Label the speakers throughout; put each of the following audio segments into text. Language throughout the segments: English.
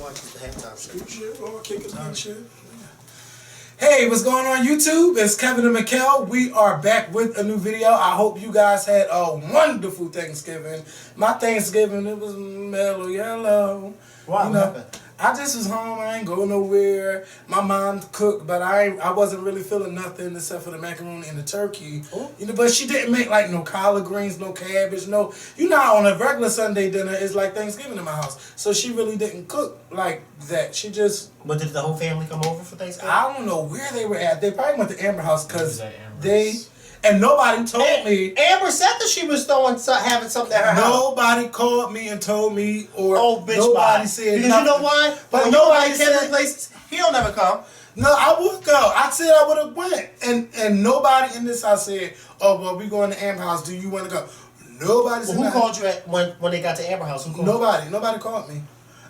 Speaker 1: watches the halftime show.
Speaker 2: Shit, or kick it on shit. Hey, what's going on YouTube? It's Kevin and Mikkel. We are back with a new video. I hope you guys had a wonderful Thanksgiving. My Thanksgiving, it was mellow yellow.
Speaker 1: Wow,
Speaker 2: you know, I just was home. I ain't go nowhere. My mom cooked, but I wasn't really feeling nothing except for the macaroni and the turkey.
Speaker 1: Oh.
Speaker 2: You know, but she didn't make like no collard greens, no cabbage, no. You know how on a regular Sunday dinner it's like Thanksgiving in my house. So she really didn't cook like that. She just.
Speaker 1: But did the whole family come over for Thanksgiving?
Speaker 2: I don't know where they were at. They probably went to Amber House because they. And nobody told me.
Speaker 1: Amber said that she was having something at her house.
Speaker 2: Nobody called me and told me, or
Speaker 1: bitch,
Speaker 2: nobody said
Speaker 1: because
Speaker 2: nothing.
Speaker 1: you know why?
Speaker 2: But
Speaker 1: when
Speaker 2: nobody
Speaker 1: said places, he'll never come.
Speaker 2: No, I would go. I said I would have went, and nobody in this house said, "Oh, well, we going to Amber House. Do you want to go?" Nobody said.
Speaker 1: Well, who called you when they got to Amber House? Who called
Speaker 2: Nobody. Nobody called me.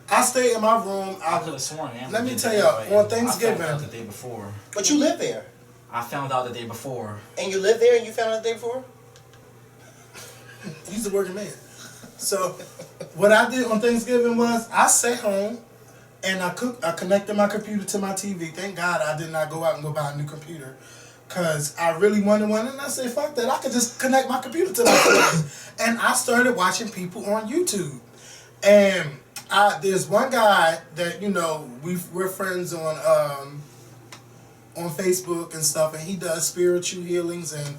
Speaker 2: I stayed in my room.
Speaker 3: I could have sworn Amber.
Speaker 2: Let me tell y'all, on Thanksgiving.
Speaker 3: I found out the day before.
Speaker 1: But you live there.
Speaker 3: I found out the day before.
Speaker 1: And you live there and you found out the day before?
Speaker 2: He's a working man. So, what I did on Thanksgiving was I sat home and I connected my computer to my TV. Thank God I did not go out and go buy a new computer. Because I really wanted one. And I said, fuck that. I could just connect my computer to my TV. And I started watching people on YouTube. And there's one guy that, you know, we're friends on Facebook and stuff, and he does spiritual healings and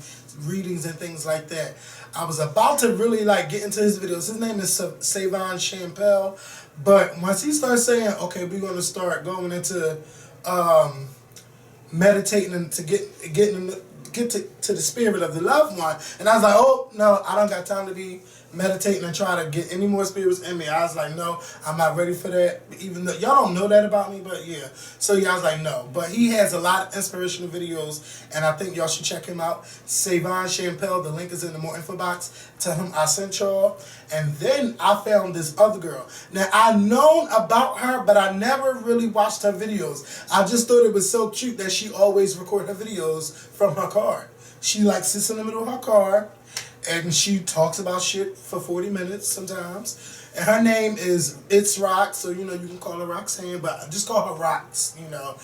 Speaker 2: readings and things like that. I was about to really like get into his videos. His name is Savon Champel, but once he starts saying, okay, we're going to start going into meditating and to get to the spirit of the loved one, and I was like, oh no, I don't got time to be meditating and try to get any more spirits in me. I was like, no, I'm not ready for that. Even though y'all don't know that about me, but yeah. So yeah, I was like, no. But he has a lot of inspirational videos, and I think y'all should check him out. Savon Champel, the link is in the more info box. Tell him I sent y'all. And then I found this other girl. Now I known about her, but I never really watched her videos. I just thought it was so cute that she always record her videos from her car. She like sits in the middle of her car, and she talks about shit for 40 minutes sometimes. And her name is It's Rock, so you know you can call her Roxanne, but just call her Rox, you know.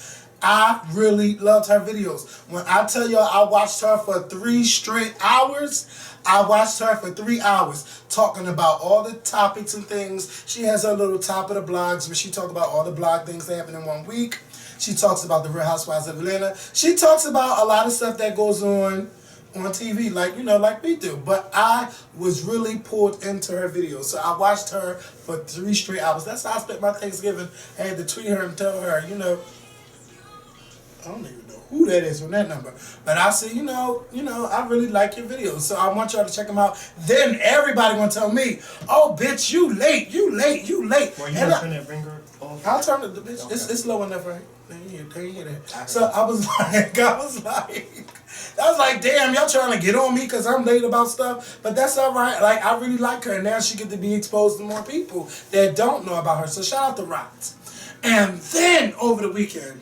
Speaker 2: I really loved her videos. When I tell y'all I watched her for 3 straight hours, I watched her for 3 hours talking about all the topics and things. She has her little top of the blogs where she talks about all the blog things that happen in 1 week. She talks about the Real Housewives of Atlanta. She talks about a lot of stuff that goes on TV, like, you know, like we do. But I was really pulled into her videos. So I watched her for 3 straight hours. That's how I spent my Thanksgiving. I had to tweet her and tell her, you know, I don't even know who that is from that number. But I said, you know, I really like your videos. So I want y'all to check them out. Then everybody gonna tell me, oh, bitch, you late.
Speaker 1: Were you gonna turn that ringer off?
Speaker 2: I'll turn it, bitch. Okay. It's low enough, right? They hear that. So I was like, damn, y'all trying to get on me because I'm late about stuff. But that's all right. Like, I really like her. And now she get to be exposed to more people that don't know about her. So shout out to Rox. And then over the weekend,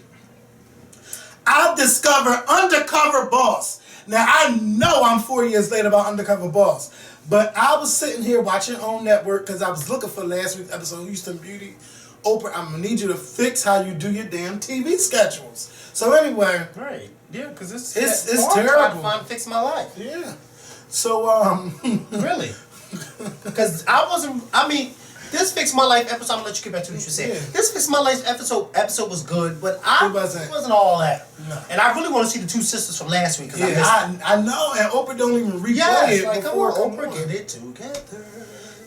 Speaker 2: I discovered Undercover Boss. Now, I know I'm 4 years late about Undercover Boss. But I was sitting here watching OWN Network because I was looking for last week's episode of Houston Beauty. Oprah, I'm going to need you to fix how you do your damn TV schedules. So anyway.
Speaker 1: Right. Yeah, because it's
Speaker 2: terrible.
Speaker 1: Trying to fix my life.
Speaker 2: Yeah. So,
Speaker 1: Really? Because this Fix My Life episode, I'm going to let you get back to what you said.
Speaker 2: Yeah.
Speaker 1: This Fix My Life episode was good, but
Speaker 2: it wasn't
Speaker 1: all that.
Speaker 2: No.
Speaker 1: And I really want to see the 2 sisters from last week.
Speaker 2: Yeah, I know, and Oprah don't even replay it
Speaker 1: like,
Speaker 2: before.
Speaker 1: Come on, Oprah, get it together.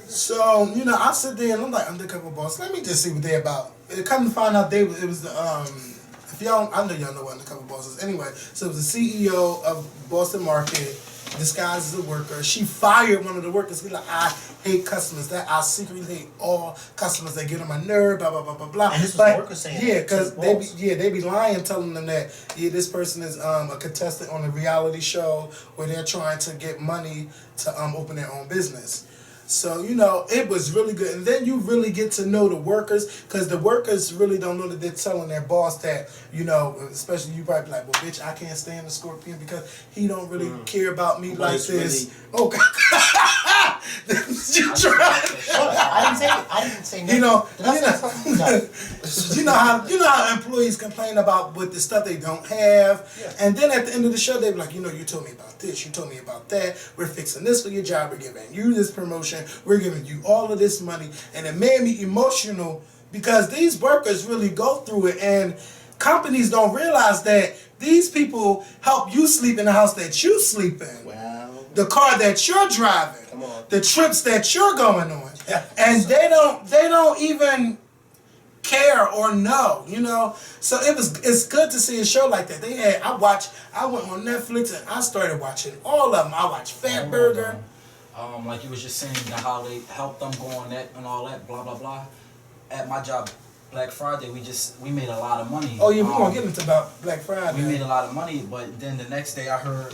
Speaker 2: So, you know, I sit there and I'm like, Undercover Boss, let me just see what they're about. It come to find out it was the, if y'all, I know y'all know what Undercover Boss is. Anyway, so it was the CEO of Boston Market, disguised as a worker. She fired one of the workers. He's like, I hate customers. That I secretly hate all customers. They get on my nerve, blah, blah, blah, blah, blah.
Speaker 1: And this was the worker saying
Speaker 2: yeah, because they be lying, telling them that, yeah, this person is a contestant on a reality show where they're trying to get money to open their own business. So, you know, it was really good. And then you really get to know the workers, because the workers really don't know that they're telling their boss that, you know, especially you probably be like, well, bitch, I can't stand the Scorpion because he don't really care about me like this.
Speaker 1: Really...
Speaker 2: Oh, You tried.
Speaker 1: I didn't say nothing.
Speaker 2: You know,
Speaker 1: Did I say something? No.
Speaker 2: you know how employees complain about with the stuff they don't have,
Speaker 1: Yeah.
Speaker 2: and then at the end of the show they be like, you know, you told me about this, you told me about that. We're fixing this for your job. We're giving you this promotion. We're giving you all of this money, and it made me emotional because these workers really go through it, and companies don't realize that these people help you sleep in the house that you sleep in.
Speaker 1: Well,
Speaker 2: The car that you're driving,
Speaker 1: come on.
Speaker 2: the trips that you're going on,
Speaker 1: Yeah.
Speaker 2: and they don't even care or know, you know. So it's good to see a show like that. I went on Netflix and I started watching all of them. I watched Fat Burger.
Speaker 3: Like you was just saying, how they helped them go on that and all that, blah blah blah. At my job, Black Friday, we made a lot of money.
Speaker 2: Oh yeah, we're gonna get into about Black Friday.
Speaker 3: We made a lot of money, but then the next day I heard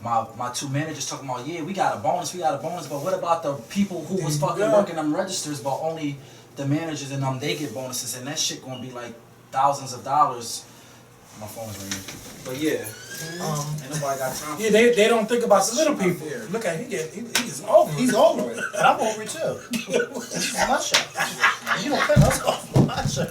Speaker 3: my two managers talking about, yeah, we got a bonus, but what about the people who was fucking working them registers, but only the managers and they get bonuses, and that shit gonna be like thousands of dollars. My phone's ringing. But yeah, ain't nobody got time for
Speaker 2: Yeah, they don't think about the little people. Look at he's over.
Speaker 1: He's over it. And I'm over it too. This is my show. You don't cut us off on my show.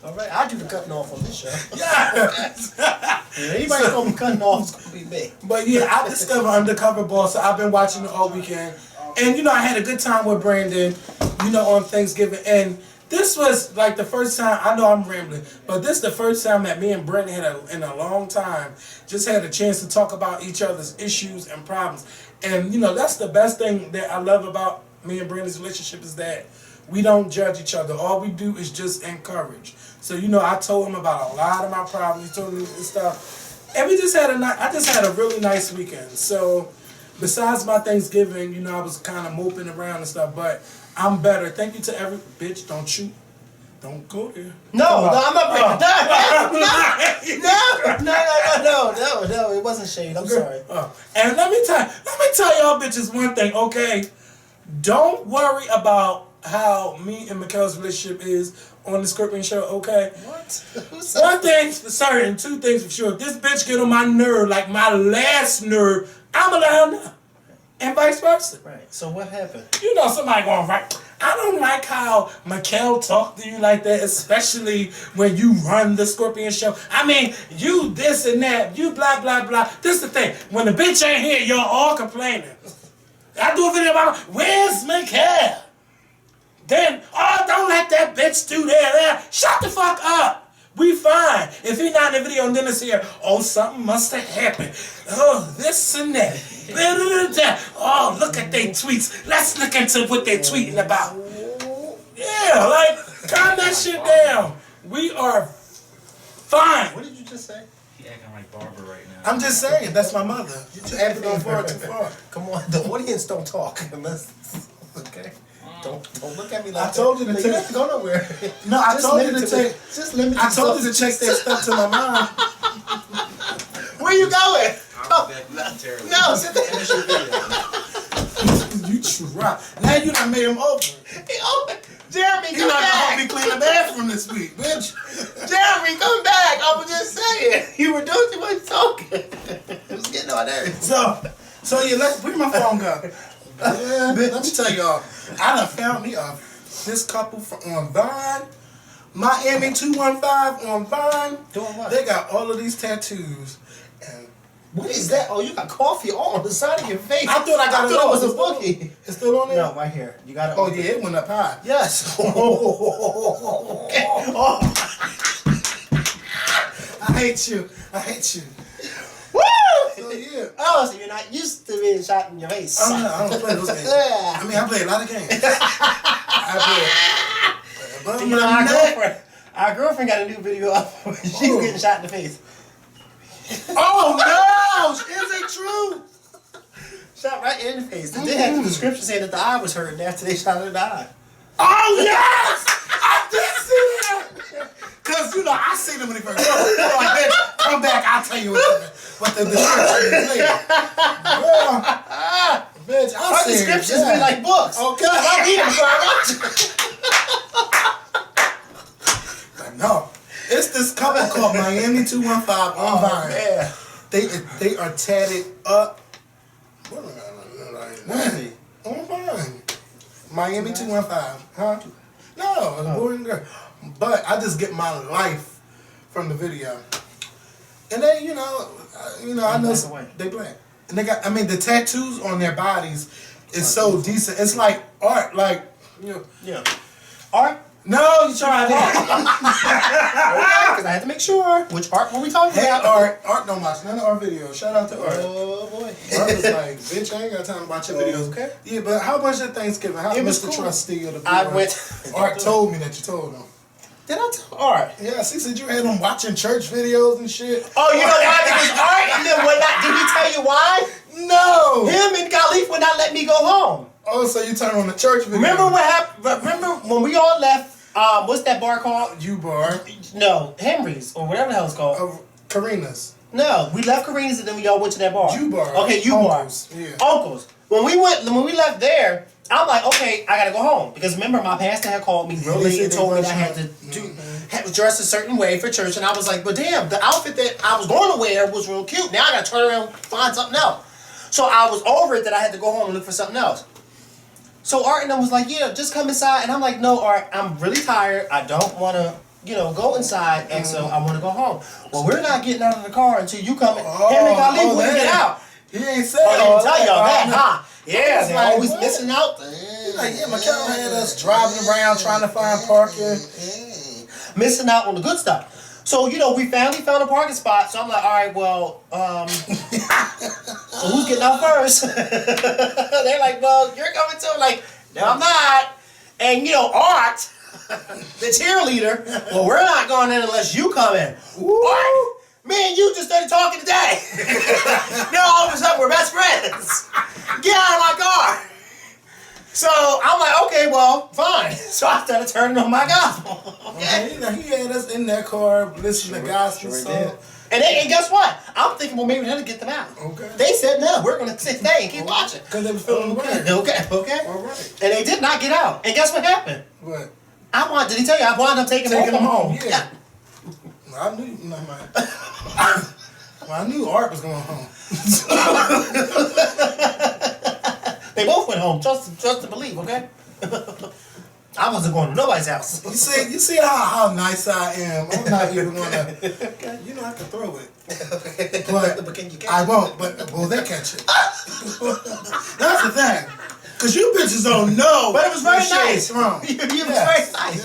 Speaker 1: All right, I do the cutting off on this show.
Speaker 2: Yeah.
Speaker 1: Anybody's gonna be cutting off is gonna be me.
Speaker 2: But yeah, I discovered Undercover Boss, so I've been watching it all weekend. And you know, I had a good time with Brandon, you know, on Thanksgiving. And this was like the first time, I know I'm rambling, but this is the first time that me and Brandon in a long time just had a chance to talk about each other's issues and problems. And you know, that's the best thing that I love about me and Brandon's relationship is that we don't judge each other. All we do is just encourage. So, you know, I told him about a lot of my problems. He told me this stuff. And I just had a really nice weekend. So, besides my Thanksgiving, you know, I was kind of moping around and stuff, but I'm better. Thank you to every bitch. Don't shoot. Don't go there.
Speaker 1: No, I'm not breaking. No, it wasn't shade. I'm sorry.
Speaker 2: And let me tell y'all bitches one thing, okay? Don't worry about how me and Mikkel's relationship is on the Scorpion show, okay?
Speaker 1: What?
Speaker 2: One thing's for certain, two things for sure. If this bitch get on my nerve, like my last nerve, I'ma let her know. And vice versa.
Speaker 1: Right. So what happened?
Speaker 2: You know somebody going, right? I don't like how Mikkel talk to you like that, especially when you run the Scorpion show. I mean, you this and that, you blah, blah, blah. This is the thing. When the bitch ain't here, y'all all complaining. I do a video about, where's Mikkel? Then, don't let that bitch do that. Shut the fuck up. We fine. If he not in the video and then it's here, something must have happened. This and that. Oh, look at their tweets. Let's look into what they're tweeting about. Yeah, like, calm that shit down. We are fine.
Speaker 1: What did you just say?
Speaker 3: He acting like Barbara right now.
Speaker 2: I'm just saying, that's my mother.
Speaker 1: You acted on far too far. Come on, the audience don't talk unless. Okay. Don't look at me like
Speaker 2: I told you to
Speaker 1: you
Speaker 2: take.
Speaker 1: don't have to go nowhere.
Speaker 2: No, I told you to take.
Speaker 1: Just limit
Speaker 2: I told you to
Speaker 1: yourself.
Speaker 2: check that stuff to my mom.
Speaker 1: Where you going?
Speaker 3: Terrible.
Speaker 1: No, sit there.
Speaker 3: Finish your video.
Speaker 2: You try. Now you done made him open.
Speaker 1: Jeremy,
Speaker 2: You
Speaker 1: come
Speaker 2: not gonna help
Speaker 1: back.
Speaker 2: me clean the bathroom this week, bitch.
Speaker 1: Jeremy, come back. I was just saying. You were doing too much talking. It was getting on nerves.
Speaker 2: So yeah, where my phone go? Let me tell y'all, I done found me this couple on Vine, Miami 215 on Vine.
Speaker 1: Doing what?
Speaker 2: They got all of these tattoos. And
Speaker 1: What is that? Oh, you got coffee all on the side of your face.
Speaker 2: I thought I got it
Speaker 1: it
Speaker 2: off.
Speaker 1: was a
Speaker 2: It's still-
Speaker 1: boogie.
Speaker 2: It's still on there?
Speaker 1: No, right here. You got it.
Speaker 2: Oh yeah, it went up high.
Speaker 1: Yes.
Speaker 2: I hate you.
Speaker 1: Woo!
Speaker 2: So yeah.
Speaker 1: Oh, so you're not used to being shot in your face.
Speaker 2: I don't play those games.
Speaker 1: Yeah.
Speaker 2: I mean, I play a lot of games. But
Speaker 1: You know, our girlfriend got a new video up where she's getting shot in the face.
Speaker 2: Oh no! Is it true?
Speaker 1: Shot right in the face. They had the description saying that the eye was hurting after they shot her in the eye.
Speaker 2: Oh yes! I did see that! Cause you know, I see them when they first come back, I'll tell you what the description is later. Girl, bitch,
Speaker 1: Her descriptions be like books.
Speaker 2: Okay.
Speaker 1: I read them before I watch it.
Speaker 2: No. It's this couple called Miami 215 on Vine.
Speaker 1: Yeah.
Speaker 2: They are tatted up. Miami 215. Huh? No, a boy and girl. But I just get my life from the video. And they, I know they black. And they got, the tattoos on their bodies is so decent. It's like art, like,
Speaker 1: Yeah. Art?
Speaker 2: No, you tried it.
Speaker 1: Because I had to make sure. Which art were we talking about?
Speaker 2: Art don't watch none of our videos. Shout out to Art.
Speaker 1: Oh boy.
Speaker 2: Art was like, bitch, I ain't got time to watch your videos.
Speaker 1: Okay.
Speaker 2: Yeah, but how about your Thanksgiving? How
Speaker 1: It was
Speaker 2: Mr.
Speaker 1: cool.
Speaker 2: Trustee of the
Speaker 1: I
Speaker 2: board?
Speaker 1: went.
Speaker 2: Art told me that you told him.
Speaker 1: Did I tell Art?
Speaker 2: Yeah, she said you had him watching church videos and shit.
Speaker 1: Oh, you know why? Because Art and then would not. Did he tell you why?
Speaker 2: No.
Speaker 1: Him and Khalif would not let me go home.
Speaker 2: Oh, so you turned on the church video.
Speaker 1: Remember what happened? Remember when we all left? What's that bar called?
Speaker 2: U-Bar.
Speaker 1: No, Henry's or whatever the hell it's called.
Speaker 2: Karina's.
Speaker 1: No, we left Karina's and then we all went to that bar.
Speaker 2: U-Bar.
Speaker 1: Okay, U-Bar.
Speaker 2: Uncle's. Yeah.
Speaker 1: Uncle's. When we left there, I'm like, okay, I gotta go home because remember my pastor had called me real late and told me that I had to had to dress a certain way for church, and I was like, but damn, the outfit that I was going to wear was real cute. Now I gotta turn around and find something else. So I was over it that I had to go home and look for something else. So Art and I was like, yeah, just come inside. And I'm like, no, Art, I'm really tired. I don't want to, go inside. And so I want to go home. Well, we're not getting out of the car until you come in. Him and Khalif wouldn't get out.
Speaker 2: He ain't said
Speaker 1: Oh, they didn't tell y'all that,
Speaker 2: no.
Speaker 1: huh? Yeah, they're
Speaker 2: like,
Speaker 1: always
Speaker 2: what?
Speaker 1: missing out.
Speaker 2: He's like, yeah, McKell had us driving around trying to find parking.
Speaker 1: Missing out on the good stuff. So, we finally found a parking spot. So I'm like, all right, well, so who's getting out first? They're like, well, you're coming too. I'm like, no, I'm not. And, Art, the cheerleader, well, we're not going in unless you come in. Art, me and you just started talking today. Now all of a sudden we're best friends. Get out of my car. So I'm like, okay, well, fine. So I started turning on my gospel.
Speaker 2: Okay. He had us in that car listening to gospel song.
Speaker 1: And guess what? I'm thinking, well, maybe that'll get them out.
Speaker 2: Okay.
Speaker 1: They said, no, we're going to stay and keep watching.
Speaker 2: Because they was feeling
Speaker 1: Okay.
Speaker 2: the
Speaker 1: Okay.
Speaker 2: All right.
Speaker 1: And they did not get out. And guess what happened?
Speaker 2: What?
Speaker 1: Did he tell you? I wound up taking them home.
Speaker 2: Yeah. I knew, I knew Art was going home.
Speaker 1: They both went home. Trust to believe, okay? I wasn't going to nobody's house.
Speaker 2: You see how nice I am. I'm not even gonna. I can throw it, but
Speaker 1: can you
Speaker 2: I won't. But will they catch it? That's the thing. Cause you bitches don't know.
Speaker 1: But it was very
Speaker 2: where shade
Speaker 1: nice.
Speaker 2: is from.
Speaker 1: It was very nice,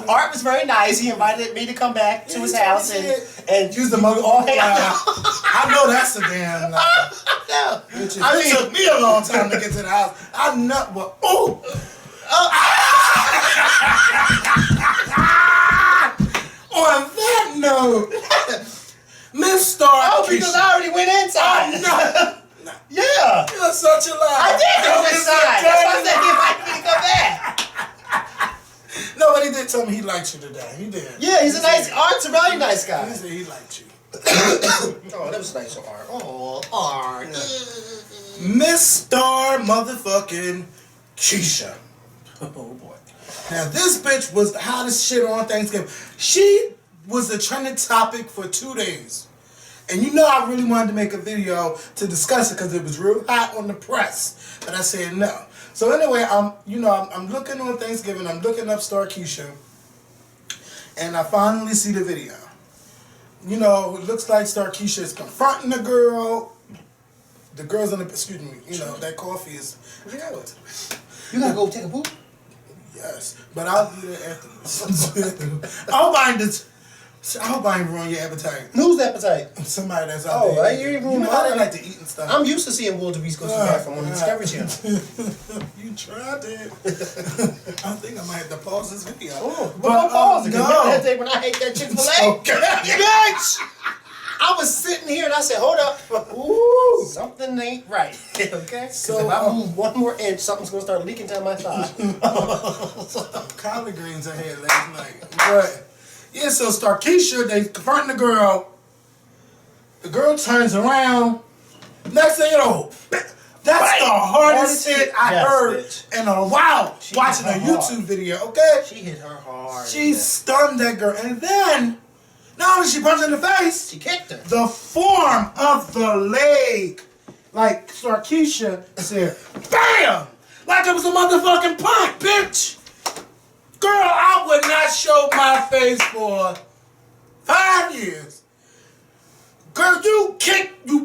Speaker 1: Art was very nice. He invited me to come back to his house and
Speaker 2: use the mother. I know that's a damn lie.
Speaker 1: No.
Speaker 2: It took me a long time to get to the house. I know, but on that note, Miss Star.
Speaker 1: Oh, because I already went inside.
Speaker 2: No.
Speaker 1: Yeah.
Speaker 2: You're such a liar.
Speaker 1: I did go inside. That's why I said he invited me to come back.
Speaker 2: No, but he did tell me he liked you today. He did.
Speaker 1: Yeah, he's a nice, Art's a really nice guy.
Speaker 2: He said he liked you.
Speaker 1: Oh, that was nice of Art. Oh, Art.
Speaker 2: Miss Star motherfucking Keisha.
Speaker 1: Oh, boy.
Speaker 2: Now, this bitch was the hottest shit on Thanksgiving. She was the trending topic for 2 days. And I really wanted to make a video to discuss it because it was real hot on the press. But I said no. So anyway, I'm looking on Thanksgiving, I'm looking up Sharkeisha, and I finally see the video. It looks like Sharkeisha is confronting the girl. The girl's in the, that coffee is.
Speaker 1: You gotta go take a poop?
Speaker 2: Yes, but I'll do that afterwards. I hope I ain't ruin your appetite.
Speaker 1: Whose appetite?
Speaker 2: Somebody that's out there.
Speaker 1: Oh, you ain't ruin
Speaker 2: how they
Speaker 1: mine.
Speaker 2: like to eat and stuff.
Speaker 1: I'm used to seeing wildebeest go to the bathroom on the Discovery Channel.
Speaker 2: You tried it. I think I might have to pause this video.
Speaker 1: Oh, but pause it.
Speaker 2: No.
Speaker 1: Remember that day when I ate that Chick-fil-A?
Speaker 2: Okay.
Speaker 1: Bitch! I was sitting here and I said, hold up. Ooh, something ain't right. Okay? So if I move one more inch, something's going to start leaking down my thigh.
Speaker 2: Collard greens I had last night. But, yeah, so Sharkeisha, they confronting the girl. The girl turns around. Next thing you know, that's the hardest hit I heard in a while watching a YouTube video, okay?
Speaker 1: She hit her hard.
Speaker 2: She stunned that girl. And then, not only she punched her in the face,
Speaker 1: She kicked her.
Speaker 2: the form of the leg, like Sharkeisha said, BAM! like it was a motherfucking punk, bitch. Girl, I would not show my face for 5 years. Girl, you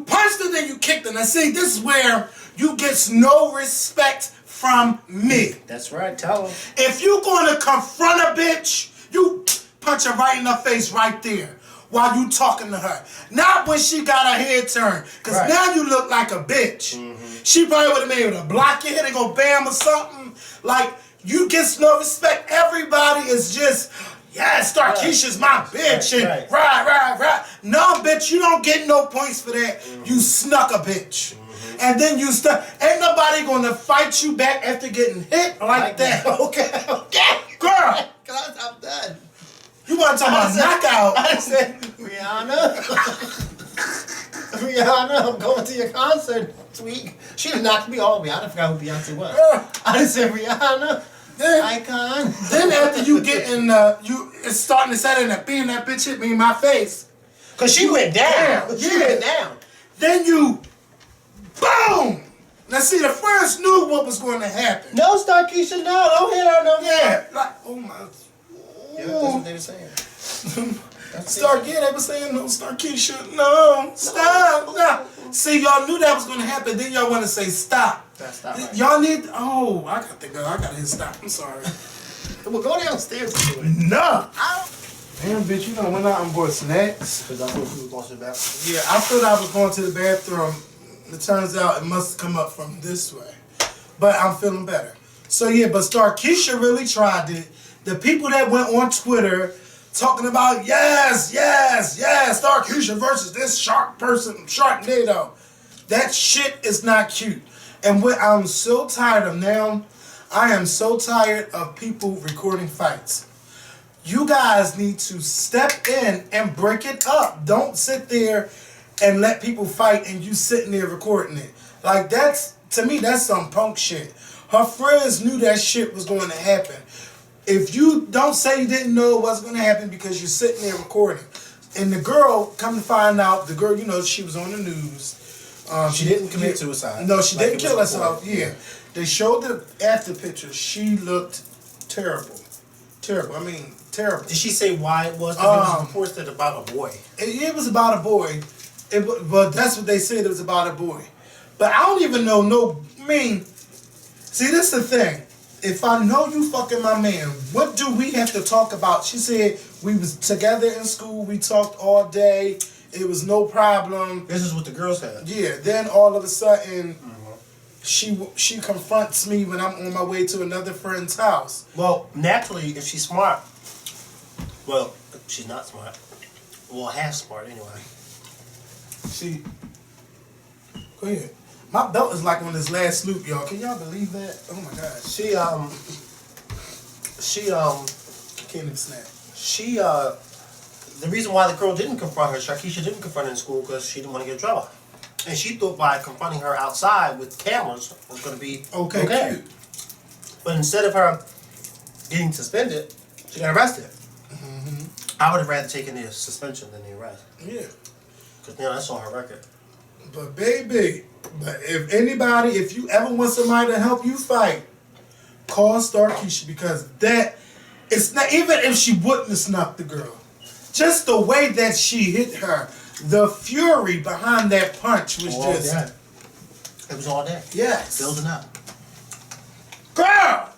Speaker 2: punched her, then you kicked her. Now see, this is where you get no respect from me.
Speaker 1: That's right, tell him.
Speaker 2: If you gonna confront a bitch, you punch her right in her face right there while you talking to her. Not when she got her head turned, because now you look like a bitch. She probably would have made able to block your head and go bam or something. Like, you get no respect. Everybody is just, yeah, Sharkeisha's my bitch. And right. No, bitch, you don't get no points for that. You snuck a bitch. And then you ain't nobody gonna fight you back after getting hit like that. Okay. Girl.
Speaker 1: I'm done.
Speaker 2: You want to talk about knockout?
Speaker 1: I said, Rihanna, I'm going to your concert this week. She done knocked me all the way. I done forgot who Beyonce was. I done said, Rihanna, icon.
Speaker 2: Then after you get in, it's starting to set in that beam, that bitch hit me in my face.
Speaker 1: Because she went down. She went down.
Speaker 2: Then you, boom. Now see, the first knew what was going to happen.
Speaker 1: No, Sharkeisha, no. Don't hit her no more.
Speaker 2: Yeah, like, oh my.
Speaker 1: Yeah, that's what they were saying.
Speaker 2: They were saying, no, Sharkeisha, no, stop. See, y'all knew that was going to happen. Then y'all want to say stop.
Speaker 1: Stop right.
Speaker 2: Y'all need, I got to go. I got to hit stop. I'm sorry.
Speaker 1: We'll go downstairs and do it.
Speaker 2: No. Damn, bitch, you done went out and bought snacks.
Speaker 1: Because I thought you was going to the bathroom.
Speaker 2: Yeah, I thought I was going to the bathroom. It turns out it must come up from this way. But I'm feeling better. So yeah, but Sharkeisha really tried it. The people that went on Twitter talking about, yes, Sharkeisha versus this shark person, Sharknado. That shit is not cute. And what I'm so tired of now, I am so tired of people recording fights. You guys need to step in and break it up. Don't sit there and let people fight and you sitting there recording it. Like, to me, that's some punk shit. Her friends knew that shit was going to happen. If you don't say you didn't know it wasn't going to happen because you're sitting there recording. And the girl, come to find out, the girl, she was on the news.
Speaker 1: She didn't commit suicide.
Speaker 2: No, she didn't kill herself. Yeah. They showed the after pictures. She looked terrible. Terrible. I mean, terrible.
Speaker 1: Did she say why it was? Because it was reports that about a boy.
Speaker 2: It was about a boy. But that's what they said, it was about a boy. But I don't even know, see, this is the thing. If I know you fucking my man, what do we have to talk about? She said we was together in school, we talked all day, it was no problem.
Speaker 1: This is what the girls had.
Speaker 2: Yeah, then all of a sudden, she confronts me when I'm on my way to another friend's house.
Speaker 1: Well, naturally, if she's smart, well, she's not smart. Well, half smart anyway.
Speaker 2: Go ahead. My belt is like on this last loop, y'all. Can y'all believe that? Oh my God. Can't even snap.
Speaker 1: The reason why the girl didn't confront her, Sharkeisha didn't confront her in school because she didn't want to get in trouble. And she thought by confronting her outside with cameras was going to be okay.
Speaker 2: Cute.
Speaker 1: But instead of her getting suspended, she got arrested. I would have rather taken the suspension than the arrest.
Speaker 2: Yeah.
Speaker 1: Because now that's on her record.
Speaker 2: But baby, if you ever want somebody to help you fight, call Sharkeisha, because it's not, even if she wouldn't have snuck the girl, just the way that she hit her, the fury behind that punch was
Speaker 1: all
Speaker 2: just...
Speaker 1: That. It was all that.
Speaker 2: Yes.
Speaker 1: Building up.
Speaker 2: Girl!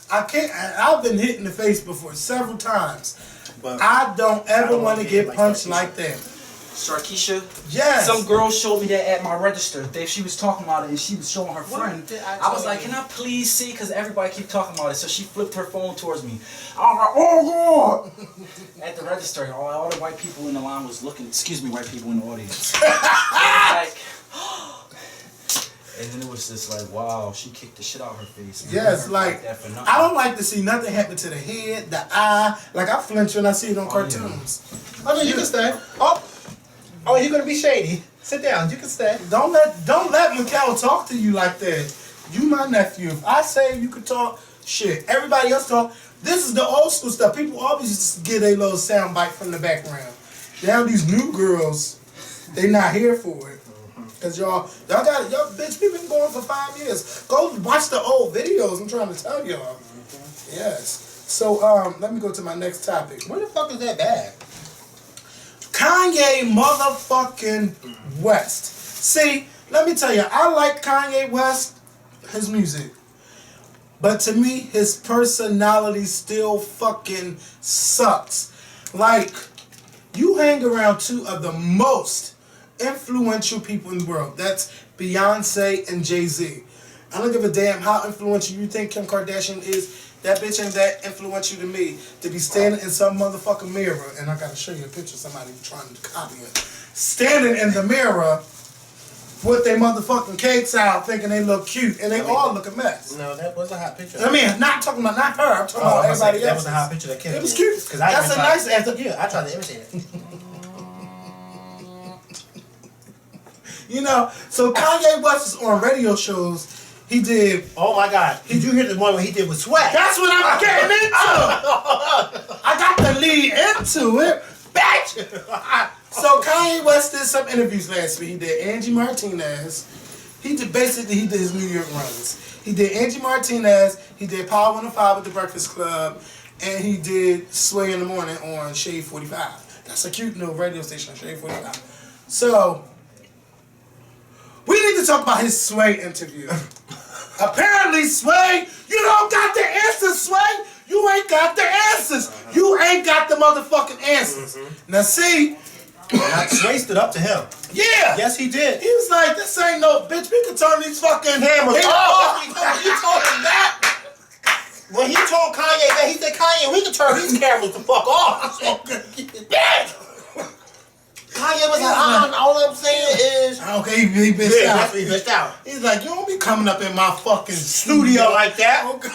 Speaker 2: I can't, I've been hit in the face before several times, but I don't ever want to get punched like that.
Speaker 3: Sharkeisha.
Speaker 2: Yes.
Speaker 3: Some girl showed me that at my register. She was talking about it and she was showing her friend. I was like, can I please see? Because everybody keep talking about it. So she flipped her phone towards me. I was like, oh God. At the register, all the white people in the line was looking. Excuse me, white people in the audience. And then it was just like, wow, she kicked the shit out of her face.
Speaker 2: Yes, like, I don't like to see nothing happen to the head, the eye. Like, I flinch when I see it on cartoons.
Speaker 1: Yeah. Oh, no, you can stay. Oh, you're going to be shady. Sit down. You can stay.
Speaker 2: Don't let Mikhail talk to you like that. You my nephew. If I say you could talk, shit. Everybody else talk. This is the old school stuff. People always just get a little sound bite from the background. Now these new girls, they not here for it. Cause y'all got it. Y'all, bitch, we been going for 5 years. Go watch the old videos. I'm trying to tell y'all. Yes. So, let me go to my next topic.
Speaker 1: Where the fuck is that bag?
Speaker 2: Kanye motherfucking West. See, let me tell you, I like Kanye West, his music. But to me, his personality still fucking sucks. Like, you hang around two of the most influential people in the world. That's Beyonce and Jay-Z. I don't give a damn how influential you think Kim Kardashian is. That bitch ain't that influential to me to be standing in some motherfucking mirror, and I gotta show you a picture of somebody trying to copy it. Standing in the mirror with their motherfucking cakes out thinking they look cute, and they all look a mess.
Speaker 1: No, that was a hot picture.
Speaker 2: I mean, not talking about not her, I'm talking about everybody else.
Speaker 1: That was a hot picture that Kim
Speaker 2: It was
Speaker 1: did.
Speaker 2: cute. That's a nice answer.
Speaker 1: Yeah, I tried to imitate it.
Speaker 2: You know, so Kanye West is on radio shows. He did.
Speaker 1: Oh my God! Did you hear the one where he did with Swag?
Speaker 2: That's what I'm getting into. I got to lead into it, bitch. So Kanye West did some interviews last week. He did Angie Martinez. He did his New York runs. He did Angie Martinez. He did Power 105 with the Breakfast Club, and he did Sway in the Morning on Shade 45. That's a cute little radio station, Shade 45. So we need to talk about his Sway interview. Apparently, Sway, you don't got the answers, Sway. You ain't got the answers. You ain't got the motherfucking answers. Now, see.
Speaker 1: Sway stood up to him.
Speaker 2: Yeah.
Speaker 1: Yes, he did.
Speaker 2: He was like, this ain't no bitch. We can turn these fucking hammers off.
Speaker 1: He told him that. When he told Kanye that, he said, Kanye, we can turn these cameras the fuck off. Bitch. Kanye was like, all I'm saying is...
Speaker 2: Okay, he bitched out.
Speaker 1: He bitched out.
Speaker 2: He's like, you don't be coming up in my fucking
Speaker 1: Studio like that.
Speaker 2: Okay.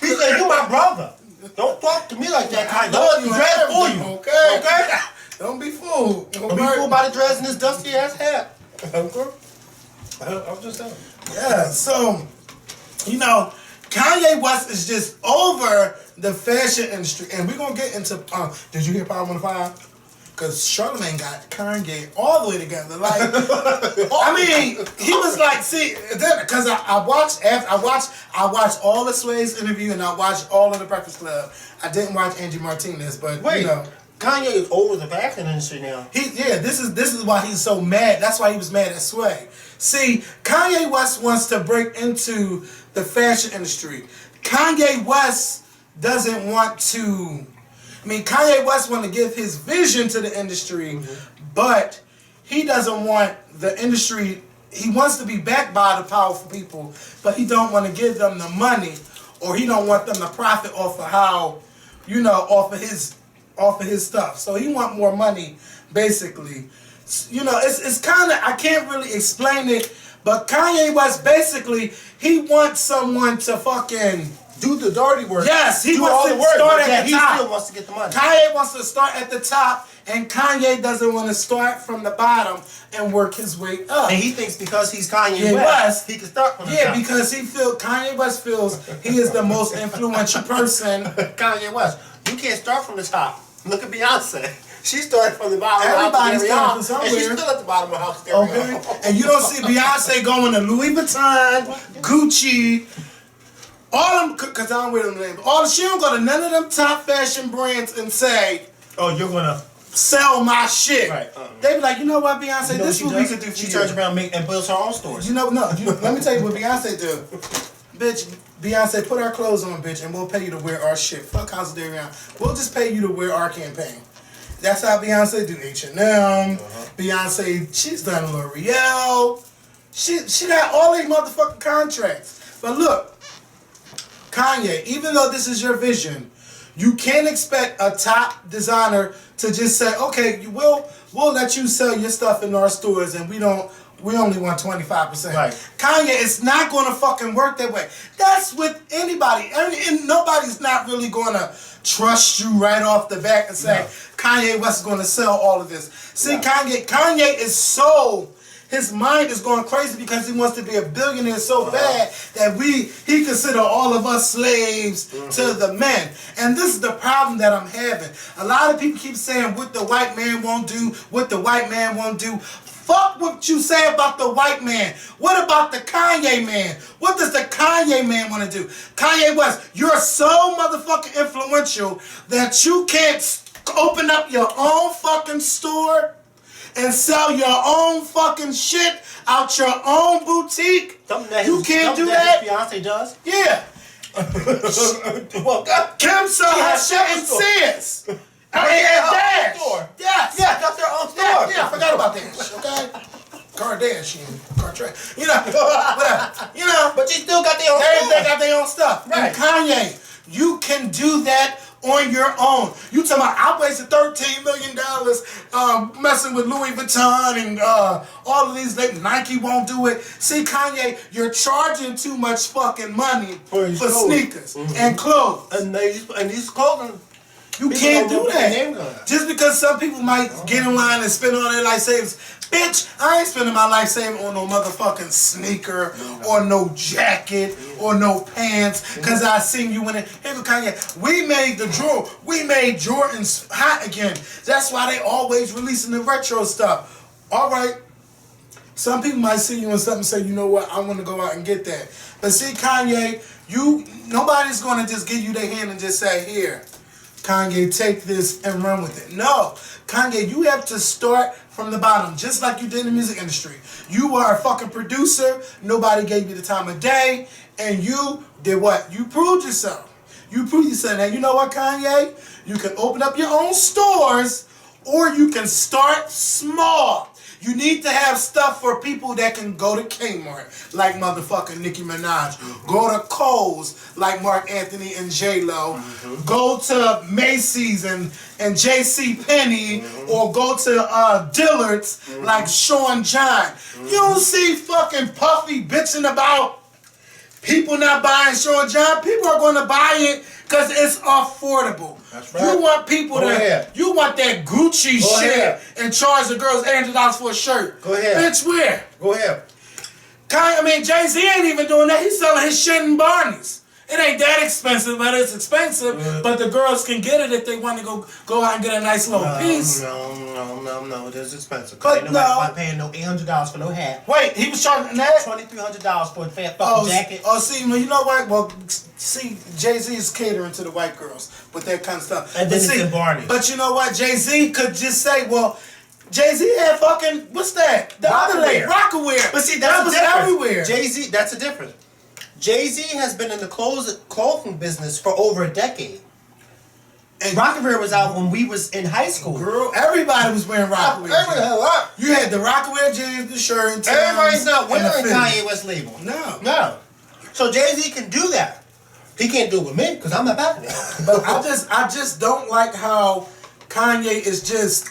Speaker 1: He said, you my brother. Don't talk to me like that, Kanye. Don't let me dress for you.
Speaker 2: Okay.
Speaker 1: Okay?
Speaker 2: Don't be fooled.
Speaker 1: Don't be fooled by the dress in this dusty ass hat. Okay? I'm just saying.
Speaker 2: Yeah, so, you know, Kanye West is just over the fashion industry. And we're going to get into... did you hear Power 105? Because Charlamagne got Kanye all the way together. Like, I mean, he was like, see, because I watched all of Sway's interview and I watched all of the Breakfast Club. I didn't watch Angie Martinez, but
Speaker 1: wait,
Speaker 2: you know,
Speaker 1: Kanye is over the fashion industry now.
Speaker 2: This is why he's so mad. That's why he was mad at Sway. See, Kanye West wants to break into the fashion industry. Kanye West doesn't want to. I mean, Kanye West want to give his vision to the industry, but he doesn't want the industry. He wants to be backed by the powerful people, but he don't want to give them the money, or he don't want them to profit off of how, you know, off of his stuff. So he want more money, basically. You know, it's kind of, I can't really explain it, but Kanye West basically, he wants someone to fucking
Speaker 1: do the dirty work.
Speaker 2: Yes, he wants
Speaker 1: all
Speaker 2: to
Speaker 1: the work,
Speaker 2: start at the
Speaker 1: he
Speaker 2: top.
Speaker 1: still wants to get the money.
Speaker 2: Kanye wants to start at the top, and Kanye doesn't want to start from the bottom and work his way up.
Speaker 1: And he thinks because he's Kanye West, he can start from the top.
Speaker 2: Yeah, because Kanye West feels he is the most influential person.
Speaker 1: Kanye West. You can't start from the top. Look at Beyonce. She started from the bottom
Speaker 2: Everybody's
Speaker 1: of the house.
Speaker 2: starting from somewhere.
Speaker 1: And she's still at the bottom of the house.
Speaker 2: Okay. And you don't see Beyonce going to Louis Vuitton, Gucci, all them, because I don't wear them names. She don't go to none of them top fashion brands and say,
Speaker 1: oh, you're going to
Speaker 2: sell my shit.
Speaker 1: Right.
Speaker 2: They be like, you know what, Beyonce,
Speaker 1: you know
Speaker 2: this is what we could do for
Speaker 1: She
Speaker 2: you.
Speaker 1: turns around and builds her own stores.
Speaker 2: Let me tell you what Beyonce do. Bitch, Beyonce, put our clothes on, bitch, and we'll pay you to wear our shit. Fuck House of Darion. We'll just pay you to wear our campaign. That's how Beyonce do H&M. Beyonce, she's done L'Oreal. She got all these motherfucking contracts. But look, Kanye, even though this is your vision, you can't expect a top designer to just say, okay, we'll let you sell your stuff in our stores and we only want 25%.
Speaker 1: Right.
Speaker 2: Kanye, it's not going to fucking work that way. That's with anybody. And nobody's not really going to trust you right off the bat and say, Kanye West is going to sell all of this. See, Kanye is so... His mind is going crazy because he wants to be a billionaire so bad that he consider all of us slaves to the men. And this is the problem that I'm having. A lot of people keep saying what the white man won't do, what the white man won't do. Fuck what you say about the white man. What about the Kanye man? What does the Kanye man want to do? Kanye West, you're so motherfucking influential that you can't open up your own fucking store and sell your own fucking shit out your own boutique. You can't do that.
Speaker 1: His fiance does.
Speaker 2: Yeah.
Speaker 1: Well,
Speaker 2: Kim saw her shit in Sears. I mean, at Dash. Yes.
Speaker 1: Yeah, got their own store.
Speaker 2: Yeah, I forgot about Dash. Okay. Kardashian, you know, whatever, you know.
Speaker 1: But you still got their own
Speaker 2: They
Speaker 1: store.
Speaker 2: got their own stuff.
Speaker 1: Right.
Speaker 2: And Kanye, you can do that on your own. You talking about I wasted $13 million messing with Louis Vuitton and all of these. Nike won't do it. See, Kanye, you're charging too much fucking money for sneakers and clothes.
Speaker 1: And these clothing.
Speaker 2: You can't do that. Just because some people might get in line and spend all their life savings. Bitch, I ain't spending my life saving on no motherfucking sneaker or no jacket or no pants because I seen you in it. Here go Kanye. We made Jordans hot again. That's why they always releasing the retro stuff. All right. Some people might see you in something and say, you know what, I want to go out and get that. But see, Kanye, nobody's going to just give you their hand and just say, here, Kanye, take this and run with it. No, Kanye, you have to start from the bottom, just like you did in the music industry. You were a fucking producer. Nobody gave you the time of day. And you did what? You proved yourself. You proved yourself. Now, you know what, Kanye? You can open up your own stores or you can start small. You need to have stuff for people that can go to Kmart, like motherfucking Nicki Minaj. Go to Kohl's, like Mark Anthony and J-Lo. Go to Macy's and J.C. Penney, or go to Dillard's, like Sean John. You don't see fucking Puffy bitching about people not buying Sean John. People are going to buy it because it's affordable.
Speaker 1: That's right.
Speaker 2: You want people you want that Gucci shit and charge the girls $800 for a shirt.
Speaker 1: Go ahead.
Speaker 2: Bitch, where?
Speaker 1: Go ahead.
Speaker 2: Jay-Z ain't even doing that. He's selling his shit in Barney's. It ain't that expensive, but it's expensive. But the girls can get it if they want to go out and get a nice little piece.
Speaker 1: No, it is expensive.
Speaker 2: But
Speaker 1: nobody paying no $800 for no hat.
Speaker 2: Wait, he was charging that?
Speaker 1: $2,300 for a fucking jacket.
Speaker 2: See, you know what? Well, see, Jay-Z is catering to the white girls with that kind of stuff.
Speaker 1: And then it's in Barney.
Speaker 2: But you know what? Jay-Z could just say, well, Jay-Z had fucking, what's that? The other lady, Rockaware.
Speaker 1: But see,
Speaker 2: that was everywhere.
Speaker 1: Jay-Z, that's a difference. Jay-Z has been in the clothing business for over a decade. And Rockaware was out when we was in high school.
Speaker 2: Girl, everybody was wearing Rockaware. You had the Rockaware jeans, the shirt, and
Speaker 1: everybody's not wearing Kanye West label.
Speaker 2: No.
Speaker 1: So Jay-Z can do that. He can't do it with me because I'm not backing it.
Speaker 2: But I just don't like how Kanye is just,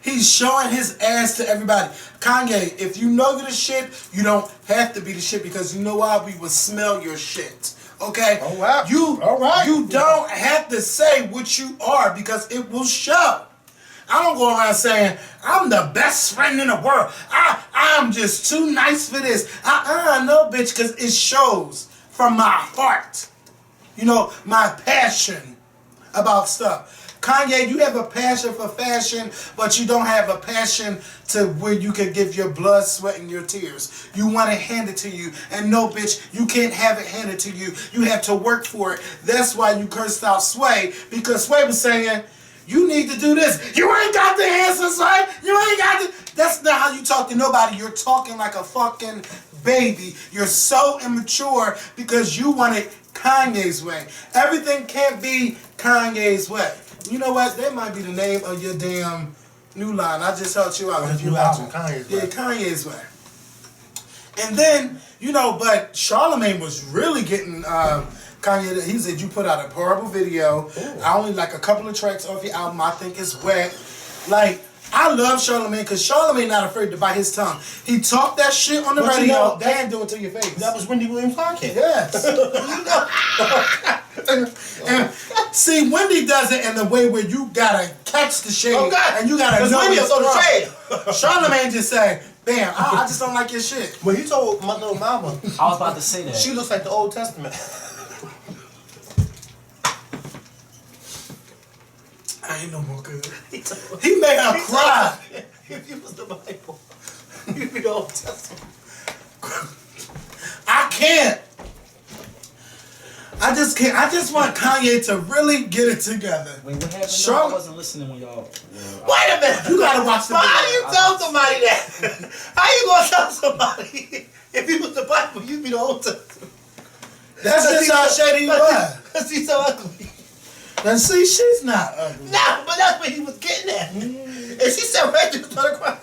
Speaker 2: he's showing his ass to everybody. Kanye, if you know you're the shit, you don't have to be the shit because you know why? We will smell your shit. Okay?
Speaker 1: Oh, wow.
Speaker 2: You don't have to say what you are because it will show. I don't go around saying, I'm the best friend in the world. I'm just too nice for this. No, bitch, because it shows from my heart. You know, my passion about stuff. Kanye, you have a passion for fashion, but you don't have a passion to where you can give your blood, sweat, and your tears. You want it handed to you. And no, bitch, you can't have it handed to you. You have to work for it. That's why you cursed out Sway, because Sway was saying, you need to do this. You ain't got the answer, Sway. You ain't got the... That's not how you talk to nobody. You're talking like a fucking baby. You're so immature because you want it Kanye's way. Everything can't be Kanye's way. You know what? That might be the name of your damn new line. I just helped you out.
Speaker 1: His new album, Kanye's way.
Speaker 2: Yeah, Kanye's way. And then, you know, but Charlamagne was really getting Kanye. He said you put out a horrible video. Ooh. I only like a couple of tracks off your album. I think it's wet. Like, I love Charlamagne because Charlamagne not afraid to bite his tongue. He talked that shit on the radio. You know, and do it to your face.
Speaker 1: That was Wendy Williams' podcast.
Speaker 2: Yes. and see, Wendy does it in the way where you gotta catch the shade and you gotta know it's wrong. Charlamagne just say, "Bam, I just don't like your shit."
Speaker 1: When he told my little mama,
Speaker 3: I was about to say that
Speaker 1: she looks like the Old Testament.
Speaker 2: I ain't no more good. He made her cry.
Speaker 1: If you was the Bible. You be the Old Testament.
Speaker 2: I can't. I just can't. I just want Kanye to really get it together.
Speaker 3: Wait, what happened?
Speaker 2: Sure.
Speaker 3: I wasn't listening when y'all.
Speaker 1: Wait a minute.
Speaker 2: You gotta watch the
Speaker 1: How
Speaker 2: video.
Speaker 1: do you tell somebody that? How you gonna tell somebody if he was the Bible, you'd be the Old Testament?
Speaker 2: That's just how shady he was.
Speaker 1: Because he's so ugly.
Speaker 2: Now see, she's not ugly.
Speaker 1: No, but that's what he was getting at. And she said, Reggie was gonna cry.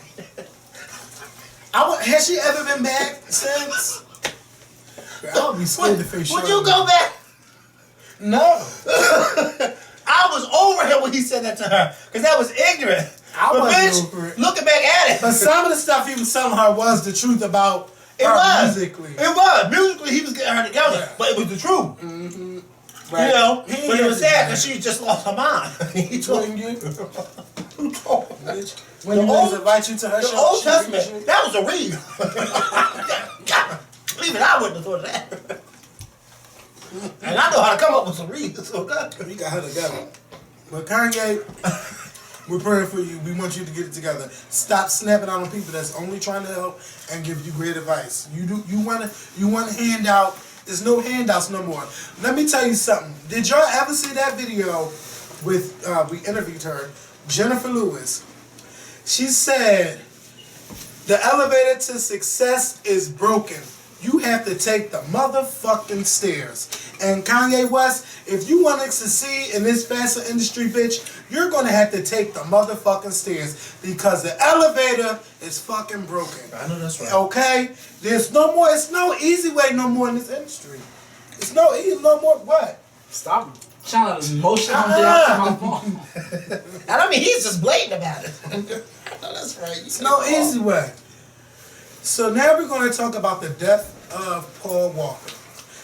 Speaker 2: Has she ever been back since? I would be scared to face
Speaker 1: Would you go back?
Speaker 2: No.
Speaker 1: I was over him when he said that to her. Because that was ignorant.
Speaker 2: I
Speaker 1: But
Speaker 2: wasn't over it.
Speaker 1: looking back at it.
Speaker 2: But some of the stuff he was telling her was the truth about
Speaker 1: It
Speaker 2: her
Speaker 1: was.
Speaker 2: musically.
Speaker 1: It was. Musically, he was getting her together.
Speaker 2: Yeah.
Speaker 1: But it was the truth.
Speaker 2: Mm-hmm.
Speaker 1: You know?
Speaker 2: He
Speaker 1: But it
Speaker 2: had
Speaker 1: was
Speaker 2: to
Speaker 1: sad
Speaker 2: do
Speaker 1: because she just lost her mind. He told
Speaker 2: When you,
Speaker 1: Who told her?
Speaker 2: when you ladies invite you to her
Speaker 1: The
Speaker 2: show,
Speaker 1: Old
Speaker 2: she brings
Speaker 1: Testament,
Speaker 2: you-
Speaker 1: that was a read. Even I wouldn't have thought of that. And I know how to come up with some reasons. So
Speaker 2: we got her together. But Kanye, we're praying for you. We want you to get it together. Stop snapping out on people that's only trying to help and give you great advice. You want a handout. There's no handouts no more. Let me tell you something. Did y'all ever see that video with we interviewed her, Jennifer Lewis? She said the elevator to success is broken. You have to take the motherfucking stairs. And Kanye West, if you want to succeed in this fashion industry, bitch, you're going to have to take the motherfucking stairs because the elevator is fucking broken.
Speaker 1: I know that's right.
Speaker 2: Okay? There's no more, it's no easy way no more in this industry. It's no easy, no more what?
Speaker 3: Stop trying to motion on my phone.
Speaker 1: And I mean, he's just blatant about it. I know that's right.
Speaker 2: It's no easy way. So now we're going to talk about the death of Paul Walker.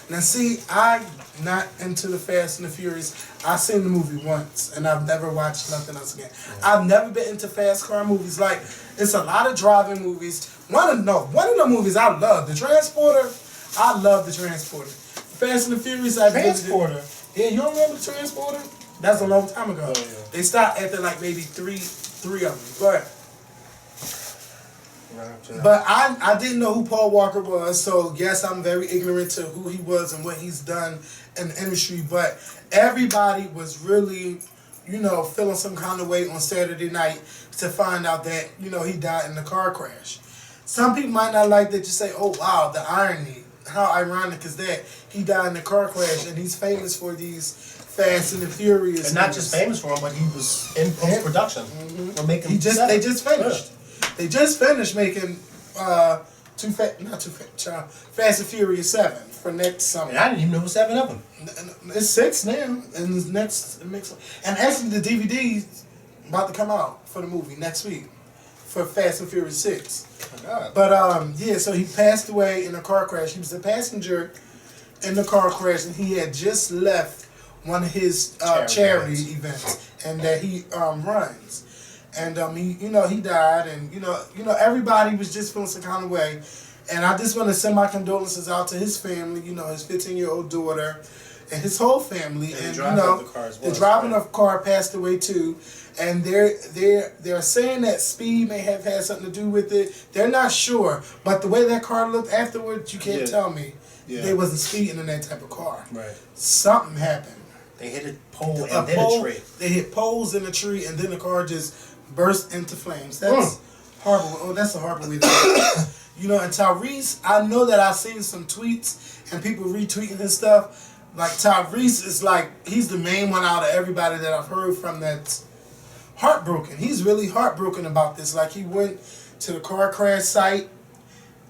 Speaker 2: Now see, I'm not into the Fast and the Furious. I've seen the movie once, and I've never watched nothing else again. I've never been into fast car movies. Like, it's a lot of driving movies. One of the movies I love, The Transporter. I love The Transporter. Fast and the Furious, I
Speaker 1: Transporter?
Speaker 2: visited. Yeah, you don't remember The Transporter? That's a long time ago.
Speaker 1: Oh, yeah.
Speaker 2: They stopped after like maybe three of them. But I didn't know who Paul Walker was, so yes, I'm very ignorant to who he was and what he's done in the industry. But everybody was really, feeling some kind of way on Saturday night to find out that, he died in a car crash. Some people might not like that you say, oh wow, the irony. How ironic is that? He died in a car crash and he's famous for these Fast and the Furious.
Speaker 1: And not just famous for him, but he was in post-production. Or making
Speaker 2: They just finished. They just finished making Fast and Furious 7 for next summer.
Speaker 1: And I didn't even know there was 7 of them.
Speaker 2: It's 6 now, and the next mix. And actually, the DVD's about to come out for the movie next week for Fast and Furious 6.
Speaker 1: Oh my God.
Speaker 2: But yeah, so he passed away in a car crash. He was a passenger in the car crash, and he had just left one of his charity events, and that he runs. And he died, and everybody was just feeling some kind of way. And I just want to send my condolences out to his family, his 15-year-old daughter, and his whole family. And the driver of the car passed away too. And they're saying that speed may have had something to do with it. They're not sure, but the way that car looked afterwards, you can't tell me they wasn't speeding in that type of car.
Speaker 1: Right.
Speaker 2: Something happened.
Speaker 1: They hit a pole and then a tree.
Speaker 2: They hit poles in a tree, and then the car just burst into flames. That's horrible. Oh, that's a horrible way to do it. And Tyrese, I know that I've seen some tweets and people retweeting his stuff. Like, Tyrese is like, he's the main one out of everybody that I've heard from that's heartbroken. He's really heartbroken about this. Like, he went to the car crash site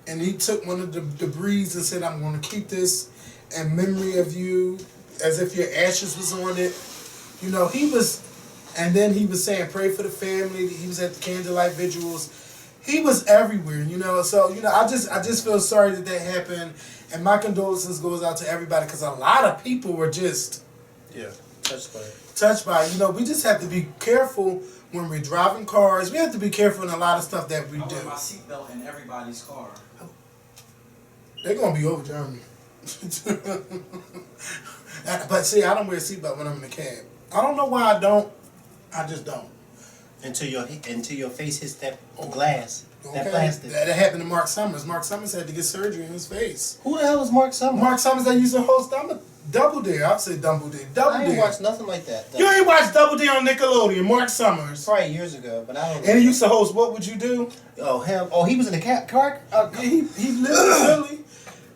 Speaker 2: and he took one of the debris and said, I'm going to keep this in memory of you, as if your ashes was on it. He was, and then he was saying, pray for the family. He was at the candlelight vigils. He was everywhere, So, I just feel sorry that happened. And my condolences goes out to everybody, because a lot of people were just touched by it. We just have to be careful when we're driving cars. We have to be careful in a lot of stuff that we do.
Speaker 3: I wear my seatbelt in everybody's car.
Speaker 2: They're going to be over Germany. But see, I don't wear a seatbelt when I'm in the cab. I don't know why I don't. I just don't.
Speaker 1: until your face hits that glass, that
Speaker 2: Okay.
Speaker 1: plastic.
Speaker 2: That happened to Mark Summers. Mark Summers had to get surgery in his face.
Speaker 1: Who the hell is Mark Summers?
Speaker 2: Mark Summers that used to host Double Dare. I'll say Double Dare.
Speaker 1: I ain't watched nothing like that.
Speaker 2: You ain't watched Double Dare on Nickelodeon. Mark Summers.
Speaker 1: Probably years ago, but I don't.
Speaker 2: And he used to host What Would You Do?
Speaker 1: Oh him! Oh, he was in the car.
Speaker 2: He lived in Philly.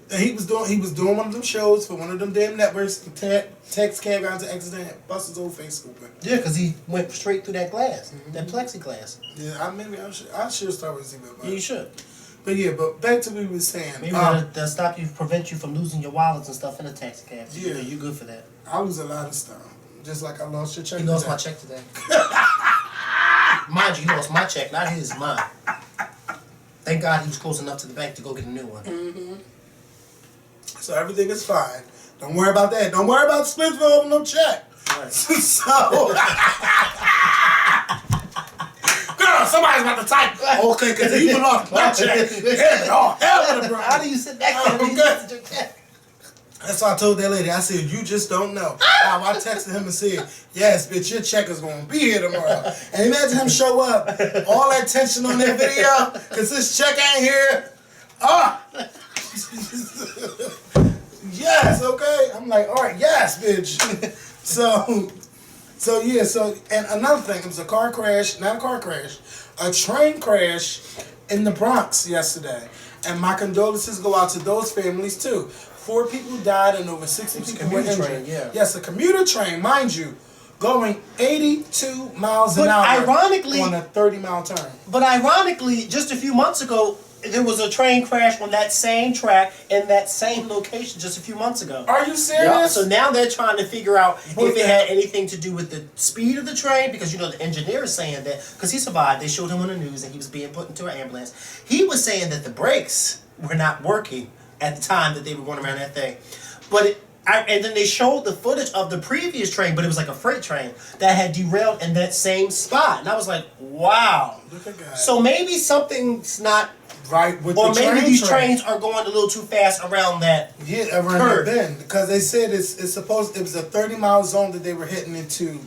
Speaker 2: And he was doing one of them shows for one of them damn networks. Text cab out to accident, bust his old face open.
Speaker 1: Yeah, because he went straight through that glass, that plexiglass.
Speaker 2: Yeah, I should start with Zero.
Speaker 1: Yeah, you should.
Speaker 2: But yeah, but back to what we were saying.
Speaker 1: Maybe that'll stop you, prevent you from losing your wallets and stuff in a taxi cab.
Speaker 2: Yeah.
Speaker 1: You good for that.
Speaker 2: I lose a lot of stuff. Just like I lost your check.
Speaker 1: He lost my check today. Mind you, he lost my check, not his, mine. Thank God he was close enough to the bank to go get a new one.
Speaker 2: Mm-hmm. So everything is fine. Don't worry about that. Don't worry about Splitsville over no check.
Speaker 1: Right.
Speaker 2: So, girl, somebody's about to type. Okay, because he even lost my check. Oh, hell with it, bro.
Speaker 1: How do you sit back there and
Speaker 2: good.
Speaker 1: your check?
Speaker 2: That's why I told that lady. I said, you just don't know. I texted him and said, yes, bitch, your check is going to be here tomorrow. And imagine him show up, all that tension on that video, because this check ain't here. Ah! Yes, okay. I'm like, all right, yes, bitch. So yeah, and another thing, it was a car crash, not a car crash, a train crash in the Bronx yesterday. And my condolences go out to those families too. 4 people died and over 60 people were injured.
Speaker 1: Train, yeah.
Speaker 2: Yes, a commuter train, mind you, going 82 miles an hour
Speaker 1: ironically,
Speaker 2: on a 30-mile turn.
Speaker 1: But ironically, just a few months ago, there was a train crash on that same track in that same location just a few months ago.
Speaker 2: Are you serious?
Speaker 1: Yep. So now they're trying to figure out if it had anything to do with the speed of the train, because you know the engineer is saying that, because he survived, they showed him on the news and he was being put into an ambulance. He was saying that the brakes were not working at the time that they were going around that thing. And then they showed the footage of the previous train, but it was like a freight train that had derailed in that same spot. And I was like, wow.
Speaker 2: Look at that.
Speaker 1: So maybe something's not
Speaker 2: right with
Speaker 1: or
Speaker 2: the
Speaker 1: maybe these
Speaker 2: train.
Speaker 1: trains are going a little too fast around that.
Speaker 2: Yeah, around
Speaker 1: curve.
Speaker 2: that bend, because they said it was a 30-mile zone that they were hitting into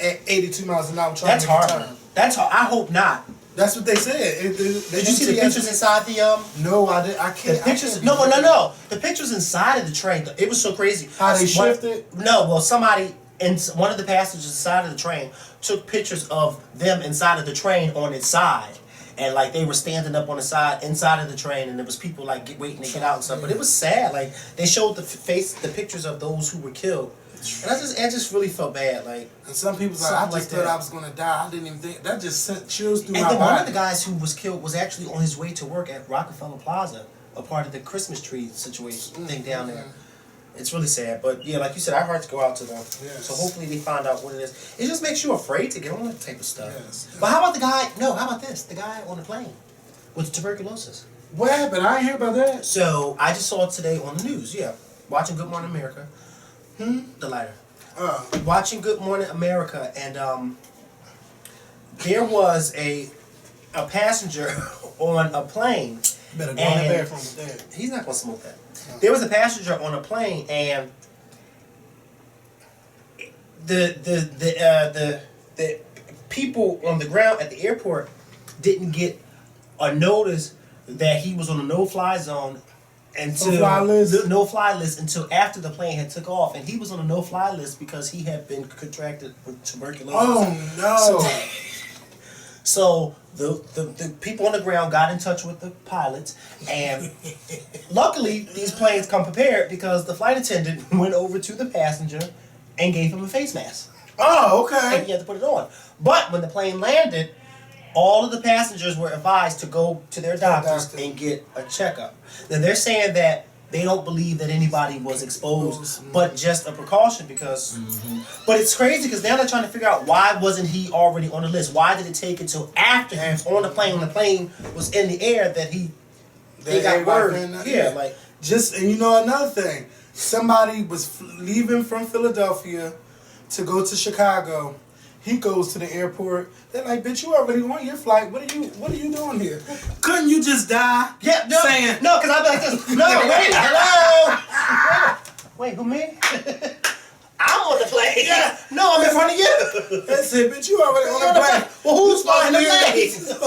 Speaker 2: at 82 miles an hour.
Speaker 1: That's hard. That's hard. I hope not.
Speaker 2: That's what they said.
Speaker 1: Did you see the pictures inside the
Speaker 2: No, I did. I can't.
Speaker 1: The pictures.
Speaker 2: I can't
Speaker 1: No. The pictures inside of the train. It was so crazy.
Speaker 2: How they shifted?
Speaker 1: No. Well, somebody and one of the passengers inside of the train took pictures of them inside of the train on its side. And like they were standing up on the side, inside of the train, and there was people like waiting to get out and stuff. But it was sad. Like they showed the pictures of those who were killed, and I just really felt bad. Like,
Speaker 2: and some people like, I just thought I was gonna die. I didn't even think that just sent chills through my body.
Speaker 1: And then one of the guys who was killed was actually on his way to work at Rockefeller Plaza, a part of the Christmas tree situation thing down there. It's really sad, but yeah, like you said, our hearts go out to them.
Speaker 2: Yes.
Speaker 1: So hopefully they find out what it is. It just makes you afraid to get on that type of stuff.
Speaker 2: Yes.
Speaker 1: But how about the guy? No, how about this? The guy on the plane with tuberculosis.
Speaker 2: What happened? I didn't hear about that.
Speaker 1: So I just saw it today on the news. Yeah, watching Good Morning America. The lighter. Watching Good Morning America, and there was a passenger on a plane.
Speaker 2: You better go in the bathroom with that.
Speaker 1: He's not gonna smoke that. There was a passenger on a plane, and the people on the ground at the airport didn't get a notice that he was on a no-fly zone until no-fly list until after the plane had took off, and he was on a no-fly list because he had been contracted with tuberculosis.
Speaker 2: Oh no!
Speaker 1: So the people on the ground got in touch with the pilots, and luckily these planes come prepared because the flight attendant went over to the passenger and gave him a face mask.
Speaker 2: Oh, okay.
Speaker 1: And he had to put it on. But when the plane landed, all of the passengers were advised to go to their doctors and get a checkup. Now they're saying that they don't believe that anybody was exposed, but just a precaution because... But it's crazy because now they're trying to figure out why wasn't he already on the list? Why did it take until after he was on the plane, when the plane was in the air, that they got word? Yeah, like...
Speaker 2: Just, and you know another thing, somebody was leaving from Philadelphia to go to Chicago. He goes to the airport. They're like, bitch, you already on your flight. What are you doing here? Couldn't you just die?
Speaker 1: Yeah, no,
Speaker 2: saying,
Speaker 1: no, because I'd be like this. No, wait, hello. Wait, who, me? I'm on the plane.
Speaker 2: Yeah.
Speaker 1: No, I'm in front of you.
Speaker 2: That's it, bitch. You already on the plane.
Speaker 1: Well, who's flying the plane?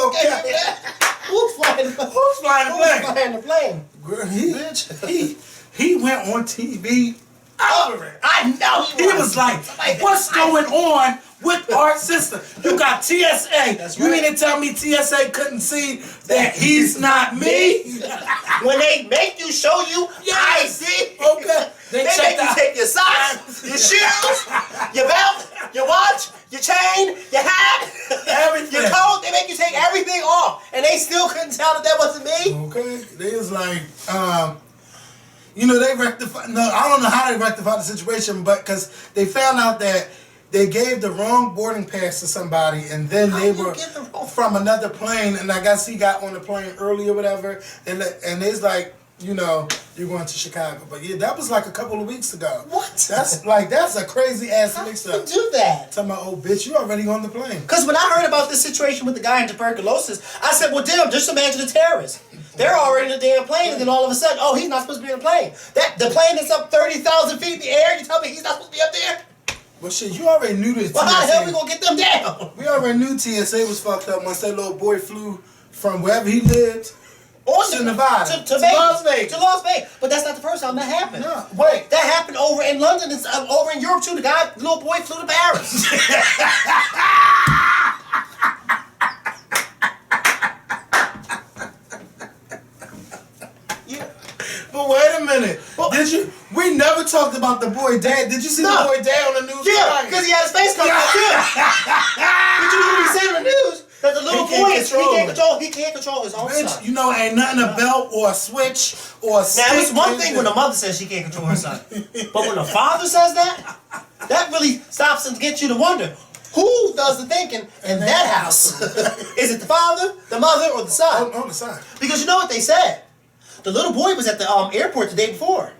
Speaker 2: Okay.
Speaker 1: Who's flying the plane?
Speaker 2: Who's flying the plane?
Speaker 1: Who's flying the plane?
Speaker 2: Girl,
Speaker 1: Bitch.
Speaker 2: he went on TV over it.
Speaker 1: I know
Speaker 2: He was like, what's going on with our system? You got TSA.
Speaker 1: That's
Speaker 2: You
Speaker 1: right.
Speaker 2: mean to tell me TSA couldn't see that he's not me?
Speaker 1: When they make you show you
Speaker 2: Yes.
Speaker 1: ID,
Speaker 2: Okay.
Speaker 1: they
Speaker 2: checked
Speaker 1: make you
Speaker 2: out.
Speaker 1: take your socks, your shoes, your belt, your watch, your chain, your hat,
Speaker 2: Everything.
Speaker 1: your coat. They make you take everything off, and they still couldn't tell that wasn't me.
Speaker 2: Okay. They was like, you know, they rectified. No, I don't know how they rectified the situation, but because they found out that they gave the wrong boarding pass to somebody, and then
Speaker 1: How
Speaker 2: they
Speaker 1: you
Speaker 2: were
Speaker 1: get the wrong-
Speaker 2: from another plane, and I guess he got on the plane early or whatever, and it's like, you know, you're going to Chicago. But yeah, that was like a couple of weeks ago.
Speaker 1: What?
Speaker 2: That's a crazy ass
Speaker 1: How
Speaker 2: mix
Speaker 1: did you
Speaker 2: up.
Speaker 1: do that?
Speaker 2: Tell my old bitch, you already on the plane.
Speaker 1: Because when I heard about this situation with the guy in tuberculosis, I said, well, damn, just imagine the terrorists. They're already in the damn plane, and then all of a sudden, oh, he's not supposed to be in the plane. The plane that's up 30,000 feet in the air, you tell me he's not supposed to be up there?
Speaker 2: Well, shit, you already knew this.
Speaker 1: Well, how the hell we gonna get them down?
Speaker 2: We already knew TSA was fucked up once that little boy flew from wherever he lived to Nevada.
Speaker 1: To Las Vegas. To Las Vegas. But that's not the first time that happened.
Speaker 2: No.
Speaker 1: Wait, that happened over in London. It's over in Europe too. The little boy flew to Paris. Yeah.
Speaker 2: But wait a minute. We never talked about the boy dad. Did you see the boy dad on the news?
Speaker 1: Yeah, because he had his face covered up too. Did you hear what he said on the news? That the little boy he can't control his own son.
Speaker 2: Bitch, you know, ain't nothing a belt or a switch or a stick.
Speaker 1: Now, it's one thing when the mother says she can't control her son. But when the father says that, that really stops and gets you to wonder, who does the thinking in that house? Is it the father, the mother, or the son?
Speaker 2: On the side.
Speaker 1: Because you know what they said? The little boy was at the airport the day before.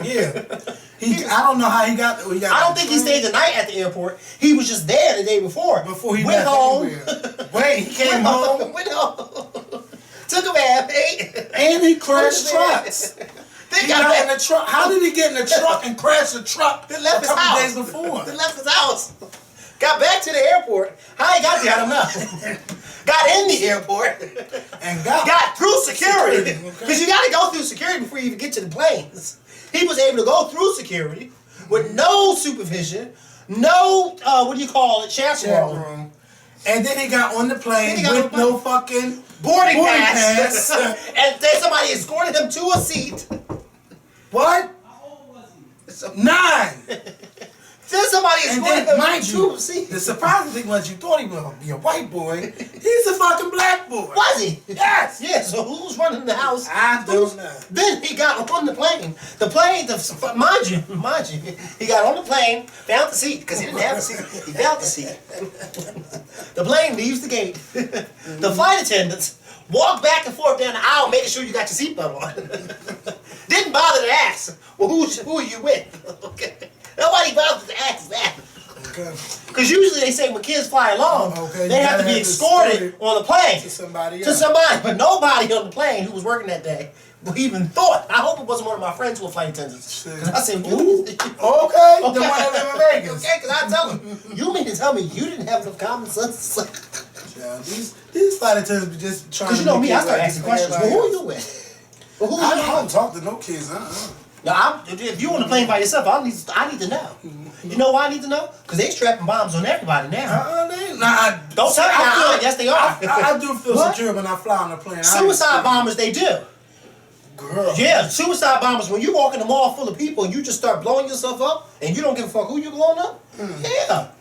Speaker 2: Yeah. I don't know how he got there.
Speaker 1: I don't think he stayed the night at the airport. He was just there the day before.
Speaker 2: Before he
Speaker 1: went
Speaker 2: left
Speaker 1: home.
Speaker 2: anywhere. Wait, he came home.
Speaker 1: Went home. Took a bath, ate.
Speaker 2: And he crashed trucks. He got in the truck. How did he get in the truck and crash the truck
Speaker 1: Then left
Speaker 2: a
Speaker 1: his
Speaker 2: couple
Speaker 1: house.
Speaker 2: days before?
Speaker 1: Then left his house. Got back to the airport. How he got there, I don't know. Got in the airport.
Speaker 2: And
Speaker 1: got through security.
Speaker 2: Okay.
Speaker 1: Because you got to go through security before you even get to the planes. He was able to go through security with no supervision, no, chaperone.
Speaker 2: And then he got on the plane with no fucking
Speaker 1: boarding pass. And then somebody escorted him to a seat.
Speaker 2: What?
Speaker 3: How old was he?
Speaker 2: 9.
Speaker 1: Then somebody
Speaker 2: And
Speaker 1: escorted
Speaker 2: then,
Speaker 1: him
Speaker 2: mind
Speaker 1: to
Speaker 2: you,
Speaker 1: a seat.
Speaker 2: the surprising thing was you thought he was going to be a white boy. He's a fucking black boy.
Speaker 1: Was he?
Speaker 2: Yes.
Speaker 1: Yeah, so who's running the house?
Speaker 2: I don't know.
Speaker 1: Then he got on the plane. Mind you, he got on the plane, found the seat, because he didn't have the seat. He found the seat. The plane leaves the gate. The flight attendants walk back and forth down the aisle, making sure you got your seatbelt on. Didn't bother to ask, well, who are you with? Okay. Nobody bothers to ask that.
Speaker 2: Okay.
Speaker 1: Because usually they say when kids fly along, they have to be escorted on the plane
Speaker 2: To somebody
Speaker 1: to
Speaker 2: else.
Speaker 1: somebody. But nobody on the plane who was working that day even thought. I hope it wasn't one of my friends who were flight attendants. Because I said,
Speaker 2: Ooh.
Speaker 1: okay.
Speaker 2: Okay, the one that live in Vegas.
Speaker 1: Okay, because I tell them, you mean to tell me you didn't have enough common sense?
Speaker 2: Yeah, these flight attendants be just trying
Speaker 1: Because
Speaker 2: to
Speaker 1: you know
Speaker 2: make
Speaker 1: me, I
Speaker 2: it
Speaker 1: start
Speaker 2: like
Speaker 1: asking questions. Well, who are you with? Well, who
Speaker 2: I
Speaker 1: are you
Speaker 2: don't
Speaker 1: with?
Speaker 2: talk to no kids.
Speaker 1: Now, if you on the plane by yourself, I need to know. You know why I need to know? Because they strapping bombs on everybody now. Don't tell me now. Yes, they are.
Speaker 2: I do feel
Speaker 1: What?
Speaker 2: secure when I fly on a plane.
Speaker 1: Suicide bombers, they do.
Speaker 2: Girl.
Speaker 1: Yeah, suicide bombers, when you walk in a mall full of people and you just start blowing yourself up and you don't give a fuck who you blowing up, yeah.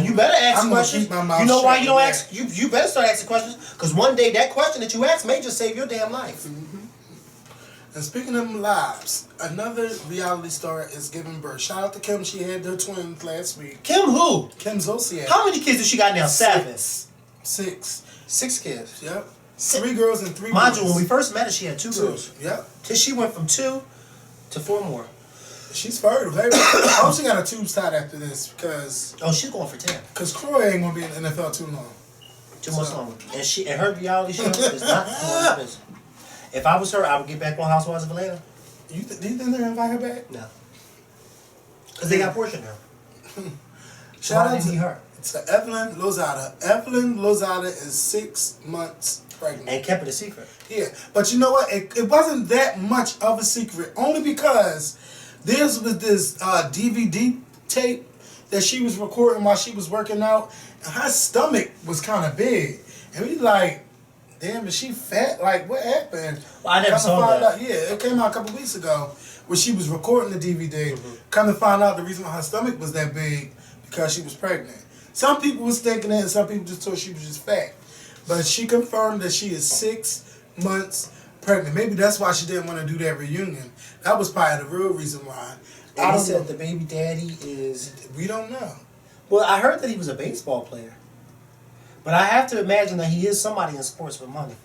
Speaker 1: You better ask
Speaker 2: I'm gonna
Speaker 1: questions.
Speaker 2: keep my mouth
Speaker 1: You know why
Speaker 2: shut,
Speaker 1: you don't
Speaker 2: yeah.
Speaker 1: ask? You better start asking questions, because one day that question that you ask may just save your damn life.
Speaker 2: And speaking of lives, another reality star is giving birth. Shout out to Kim. She had her twins last week.
Speaker 1: Kim who?
Speaker 2: Kim Zolciak.
Speaker 1: How many kids does she got now? 7.
Speaker 2: 6.
Speaker 1: 6 kids.
Speaker 2: Yep. 3 girls and 3
Speaker 1: Mind
Speaker 2: boys.
Speaker 1: you, when we first met her, she had 2 girls.
Speaker 2: Yep.
Speaker 1: Till she went from 2 to 4 more.
Speaker 2: She's fertile. I hope she got a tubes tied after this because
Speaker 1: Oh, she's going for 10.
Speaker 2: Croy ain't gonna be in the NFL too long.
Speaker 1: Too much longer. And her reality show is not doing her business. If I was her, I would get back on Housewives of Atlanta.
Speaker 2: Do you think they're gonna invite her back?
Speaker 1: No. Because they got Portia now.
Speaker 2: Shout out
Speaker 1: her.
Speaker 2: to Evelyn Lozada. Evelyn Lozada is 6 months pregnant.
Speaker 1: And kept it a secret.
Speaker 2: Yeah, but you know what? It wasn't that much of a secret. Only because there was this DVD tape that she was recording while she was working out. And her stomach was kind of big. And we like, damn, is she fat? Like, what happened?
Speaker 1: Well, I never saw that.
Speaker 2: Yeah, it came out a couple weeks ago where she was recording the DVD. Come to find out the reason why her stomach was that big because she was pregnant. Some people was thinking that and some people just thought she was just fat. But she confirmed that she is 6 months pregnant. Maybe that's why she didn't want to do that reunion. That was probably the real reason why.
Speaker 1: And he said the baby daddy is...
Speaker 2: We don't know.
Speaker 1: Well, I heard that he was a baseball player. But I have to imagine that he is somebody in sports with money.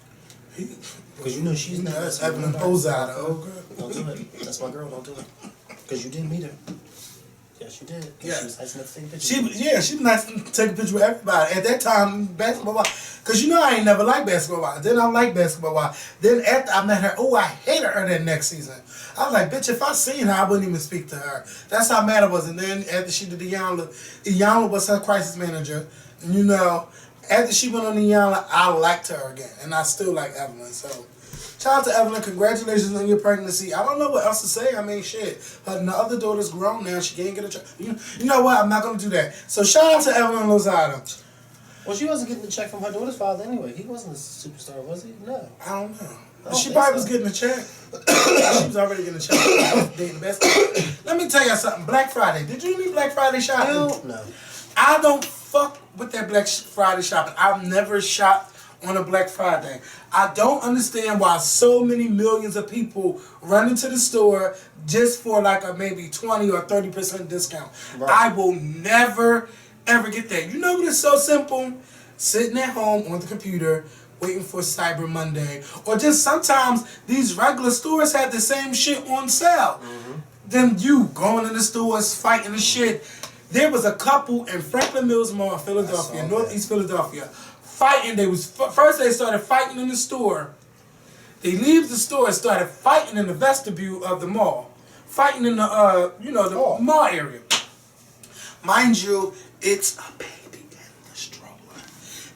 Speaker 1: Because you know she's not...
Speaker 2: That's Evelyn Lozada.
Speaker 1: Don't do it. That's my girl. Don't do it. Because you didn't meet her. Yes, you did.
Speaker 2: Yeah.
Speaker 1: She was nice enough to take a picture.
Speaker 2: She was nice to take a picture with everybody. At that time, basketball. Because you know I ain't never liked basketball. Then I liked basketball. Then after I met her, I hated her that next season. I was like, bitch, if I seen her, I wouldn't even speak to her. That's how mad I was. And then after she did Iyanla was her crisis manager. And you know, after she went on Iyanla, I liked her again. And I still like Evelyn. So, shout out to Evelyn. Congratulations on your pregnancy. I don't know what else to say. I mean, shit. Her other daughter's grown now. She can't get a check. You know what? I'm not going to do that. So, shout out to Evelyn Lozada.
Speaker 1: Well, she wasn't getting a check from her daughter's father anyway. He wasn't a superstar, was he? No.
Speaker 2: I don't know. She probably was getting a check. She was already getting a check. Dating basketball. Let me tell you something. Black Friday. Did you need Black Friday shopping?
Speaker 1: No.
Speaker 2: I don't fuck with that Black Friday shopping. I've never shopped on a Black Friday. I don't understand why so many millions of people run into the store just for like a maybe 20 or 30% discount. Right. I will never, ever get that. You know what is so simple? Sitting at home on the computer, waiting for Cyber Monday. Or just sometimes these regular stores have the same shit on sale. Then you going in the stores, fighting the shit. There was a couple in Franklin Mills Mall in Philadelphia, Northeast Philadelphia, fighting. First they started fighting in the store. They leave the store and started fighting in the vestibule of the mall, fighting in the mall area. Mind you, it's a baby in the stroller,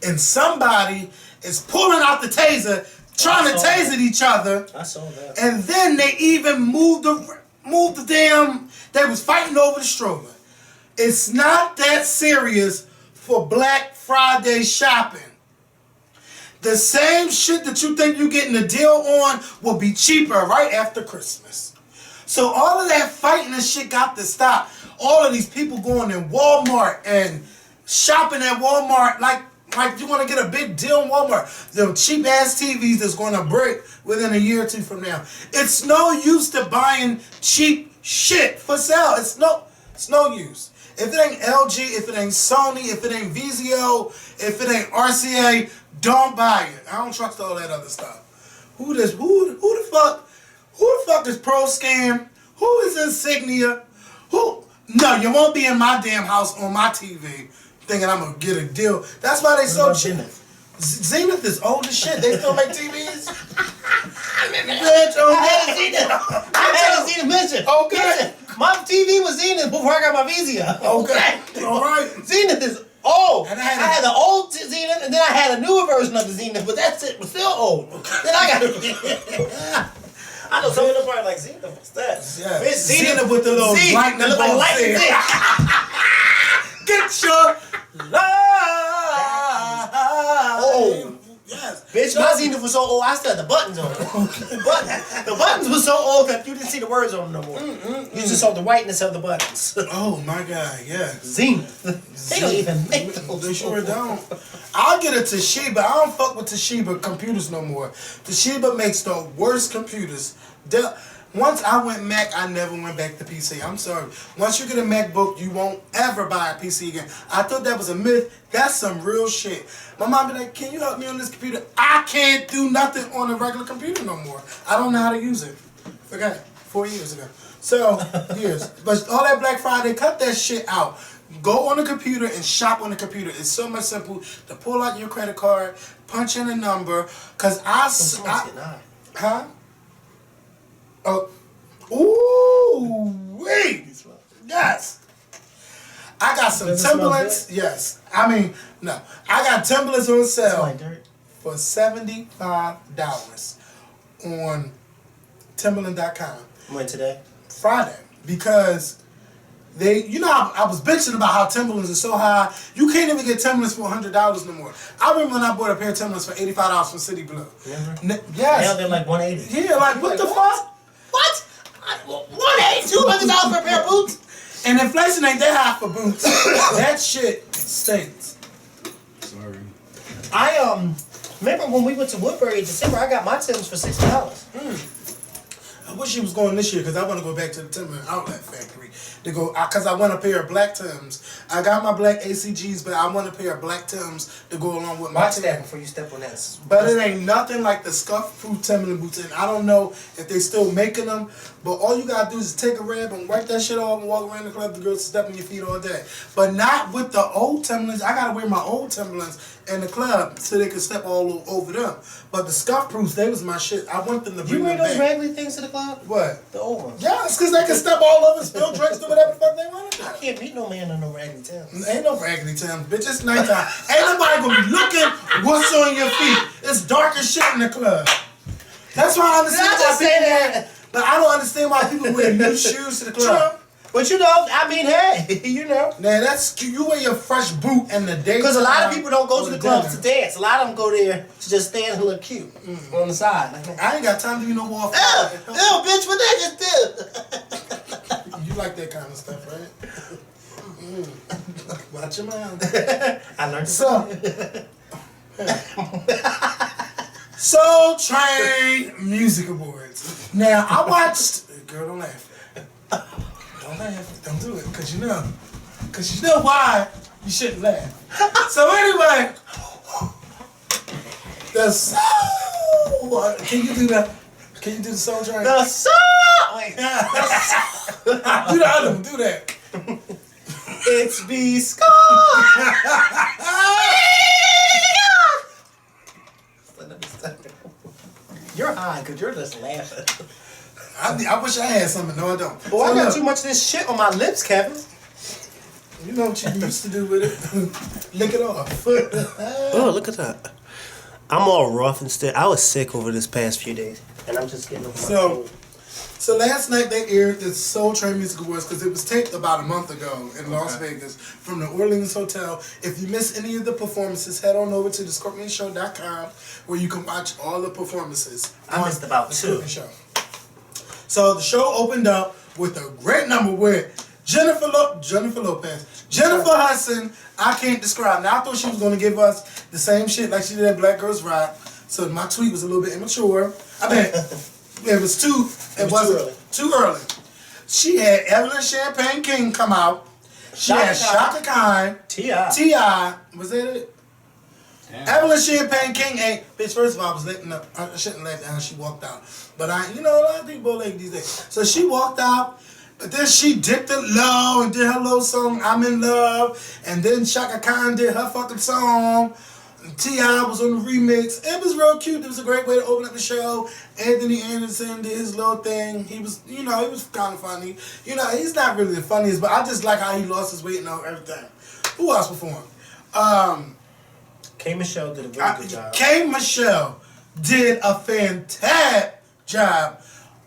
Speaker 2: and somebody is pulling out the taser, trying to taser each other.
Speaker 1: I saw that.
Speaker 2: And then they even moved the damn. They was fighting over the stroller. It's not that serious for Black Friday shopping. The same shit that you think you're getting a deal on will be cheaper right after Christmas. So all of that fighting and shit got to stop. All of these people going in Walmart and shopping at Walmart like you want to get a big deal in Walmart. The cheap ass TVs that's going to break within a year or two from now. It's no use to buying cheap shit for sale. It's no use. If it ain't LG, if it ain't Sony, if it ain't Vizio, if it ain't RCA, don't buy it. I don't trust all that other stuff. Who the fuck is Pro Scam? Who is Insignia? No, you won't be in my damn house on my TV thinking I'm gonna get a deal. That's why they so cheap. Zenith is old as shit. They still make TVs.
Speaker 1: I had a Zenith mention.
Speaker 2: Okay.
Speaker 1: My TV was Zenith before I got my Vizio.
Speaker 2: Okay. All right.
Speaker 1: Zenith is old.
Speaker 2: And
Speaker 1: I had the old Zenith, and then I had a newer version of the Zenith, but that's it. Was still old. Then I got. I know some of them probably like Zenith. What's that?
Speaker 2: Yeah. Zenith with the little lightning bolts there. Get your life.
Speaker 1: Oh.
Speaker 2: Yes.
Speaker 1: Bitch, my Zenith was so old, I still had the buttons on it. The buttons were so old that you didn't see the words on them no more. You just saw the whiteness of the buttons.
Speaker 2: Oh my God, yeah.
Speaker 1: Zenith. They don't even make those.
Speaker 2: They sure don't. I'll get a Toshiba. I don't fuck with Toshiba computers no more. Toshiba makes the worst computers. Once I went Mac, I never went back to PC. I'm sorry. Once you get a MacBook, you won't ever buy a PC again. I thought that was a myth. That's some real shit. My mom be like, can you help me on this computer? I can't do nothing on a regular computer no more. I don't know how to use it. Forgot. 4 years ago. So, years. But all that Black Friday, cut that shit out. Go on the computer and shop on the computer. It's so much simple to pull out your credit card, punch in a number, because huh? Oh, ooh, wait. Yes. I got some
Speaker 1: Does it smell
Speaker 2: Timberlands. Yes. I mean, no. I got Timberlands on
Speaker 1: It's
Speaker 2: sale
Speaker 1: like dirt.
Speaker 2: for $75 on Timberland.com.
Speaker 1: When today?
Speaker 2: Friday. Because they, you know, I was bitching about how Timberlands are so high. You can't even get Timberlands for $100 no more. I remember when I bought a pair of Timberlands for $85 from City Blue.
Speaker 1: Remember? Now
Speaker 2: Yes.
Speaker 1: they're like 180.
Speaker 2: Yeah, like what the fuck?
Speaker 1: What? 180, $200 for a pair of boots?
Speaker 2: And inflation ain't that high for boots. That shit stinks.
Speaker 3: Sorry.
Speaker 1: I remember when we went to Woodbury in December, I got my Timbs for $60.
Speaker 2: I wish he was going this year because I want to go back to the Timber Outlet Factory to go because I want a pair of black Timbs. I got my black ACGs, but I want a pair of black Timbs to go along with my
Speaker 1: Watch that
Speaker 2: Tim.
Speaker 1: before you step on that.
Speaker 2: But it ain't nothing like the scuff-proof Timberland boots, and I don't know if they still making them. But all you gotta do is take a rag and wipe that shit off and walk around the club. The girls step on your feet all day. But not with the old Timberlands. I gotta wear my old Timberlands in the club so they can step all over them. But the scuff-proofs, they was my shit. I want them to bring
Speaker 1: You wear
Speaker 2: them
Speaker 1: those
Speaker 2: back.
Speaker 1: raggedy things to the club?
Speaker 2: What?
Speaker 1: The old ones.
Speaker 2: Yeah, it's because they can step all over, spill drinks, do whatever the fuck they want to do.
Speaker 1: I can't meet no man in no raggedy Timbs.
Speaker 2: Ain't no raggedy Timbs, bitch. It's nighttime. Ain't nobody gonna be looking what's on your feet. It's dark as shit in the club. That's why I understand
Speaker 1: Did I just
Speaker 2: why
Speaker 1: say
Speaker 2: people
Speaker 1: that?
Speaker 2: wear, but I don't understand why people wear new shoes to the club.
Speaker 1: But you know, I mean, hey, you know.
Speaker 2: Now that's you wear your fresh boot in the day.
Speaker 1: Because a lot of people don't go to the clubs to dance. A lot of them go there to just stand and look cute on the side.
Speaker 2: I ain't got time to be no wall.
Speaker 1: Ew, bitch, what that just do?
Speaker 2: You like that kind of stuff, right? Watch your mouth.
Speaker 1: I learned
Speaker 2: So, Soul Train Music Awards. Now, I watched. Girl, don't laugh. Don't laugh. Don't do it. Because you know why you shouldn't laugh. So, anyway. The Soul. Can you do the Soul Train?
Speaker 1: The song! Wait,
Speaker 2: Do the other one. Do that.
Speaker 1: it's be score! You're high because you're just laughing.
Speaker 2: I wish I had something. No, I don't.
Speaker 1: Boy, I
Speaker 2: So
Speaker 1: got
Speaker 2: look,
Speaker 1: too much of this shit on my lips, Kevin.
Speaker 2: You know what you used to do with it? Lick it off.
Speaker 1: Oh, look at that. I'm all rough and stiff. I was sick over this past few days, and I'm just getting over my cold.
Speaker 2: So last night they aired the Soul Train Music Awards because it was taped about a month ago in Las Vegas from the Orleans Hotel. If you missed any of the performances, head on over to thescorpionshow.com where you can watch all the performances.
Speaker 1: I missed about
Speaker 2: the
Speaker 1: two.
Speaker 2: Scorpion Show. So the show opened up with a great number with Jennifer Hudson. I can't describe. Now I thought she was going to give us the same shit like she did at Black Girls Rock. So my tweet was a little bit immature. I mean, it was too early. She had Evelyn Champagne King come out. She had Shaka Khan. T.I. Was that it? Damn. Evelyn Champagne King ain't. Bitch, first of all, I was letting up. I shouldn't let down. She walked out. But a lot of people like these days. So she walked out. But then she dipped it low and did her little song, I'm in Love. And then Shaka Khan did her fucking song. And T.I. was on the remix. It was real cute. It was a great way to open up the show. Anthony Anderson did his little thing. He was, he was kind of funny. He's not really the funniest, but I just like how he lost his weight and everything. Who else performed?
Speaker 1: K. Michelle did a very good job.
Speaker 2: K. Michelle did a fantastic job.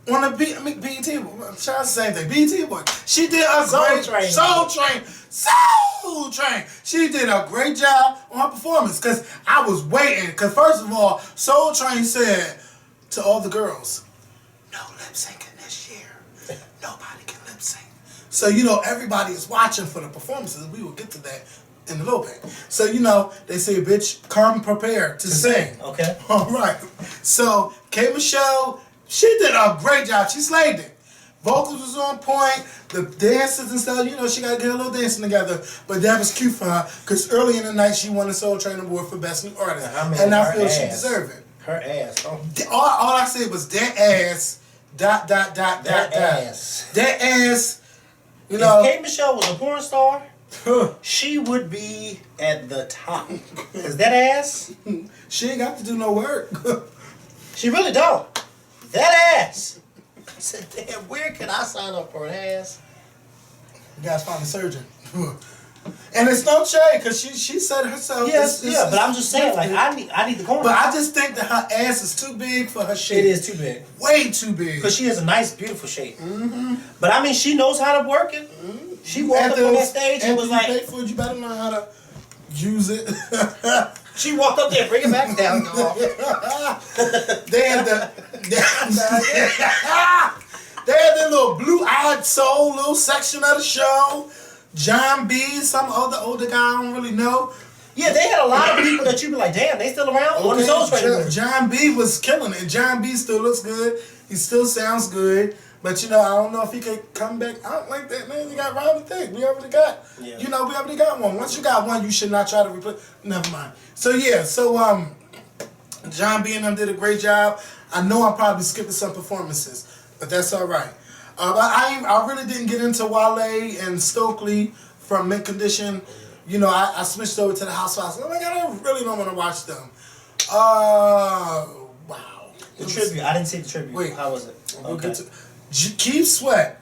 Speaker 2: On the BET, I'm trying to say the same thing. BET Award. She did a great Soul Train. She did a great job on her performance because I was waiting. Because first of all, Soul Train said to all the girls, "No lip syncing this year. Nobody can lip sync." So everybody is watching for the performances. We will get to that in a little bit. So they say, "Bitch, come prepared to sing."
Speaker 1: Okay.
Speaker 2: All right. So K. Michelle. She did a great job. She slayed it. Vocals was on point. The dances and stuff, she got to get a little dancing together. But that was cute for her because early in the night she won a Soul Train Award for Best New Artist. And I feel she deserved it.
Speaker 1: Her ass. Oh.
Speaker 2: All I said was that ass, ...
Speaker 1: That ass.
Speaker 2: That ass,
Speaker 1: If K. Michelle was a porn star, she would be at the top. Because that ass,
Speaker 2: she ain't got to do no work.
Speaker 1: she really don't. That ass. I said, damn, where can I sign up for an ass?
Speaker 2: You guys find a surgeon. And it's no shade, because she said herself.
Speaker 1: Yes, but I'm just saying, like, I need the corner.
Speaker 2: But I just think that her ass is too big for her shape.
Speaker 1: It is too big.
Speaker 2: Way too big.
Speaker 1: Because she has a nice, beautiful shape.
Speaker 2: Mm-hmm.
Speaker 1: But I mean, she knows how to work it. Mm-hmm. She walked up on that stage and was like,
Speaker 2: you better learn how to use it.
Speaker 1: She walked up there, bring it back down, y'all.
Speaker 2: They had the little blue-eyed soul little section of the show. John B, some other older guy I don't really know.
Speaker 1: Yeah, they had a lot of people that you be like, damn, they still around?
Speaker 2: Okay, John B was killing it. John B still looks good. He still sounds good. But, you know, I don't know if he could come back out like that, man. You got Robin Thicke. We already got, we already got one. Once you got one, you should not try to replace. Never mind. So, yeah, John B and them did a great job. I know I'm probably skipping some performances, but that's all right. I really didn't get into Wale and Stokely from Mint Condition. You know, I switched over to the Housewives. Oh my God, I really don't want to watch them. Wow.
Speaker 1: The tribute. I didn't see the tribute.
Speaker 2: Wait.
Speaker 1: How was it?
Speaker 2: We'll get to Keith Sweat.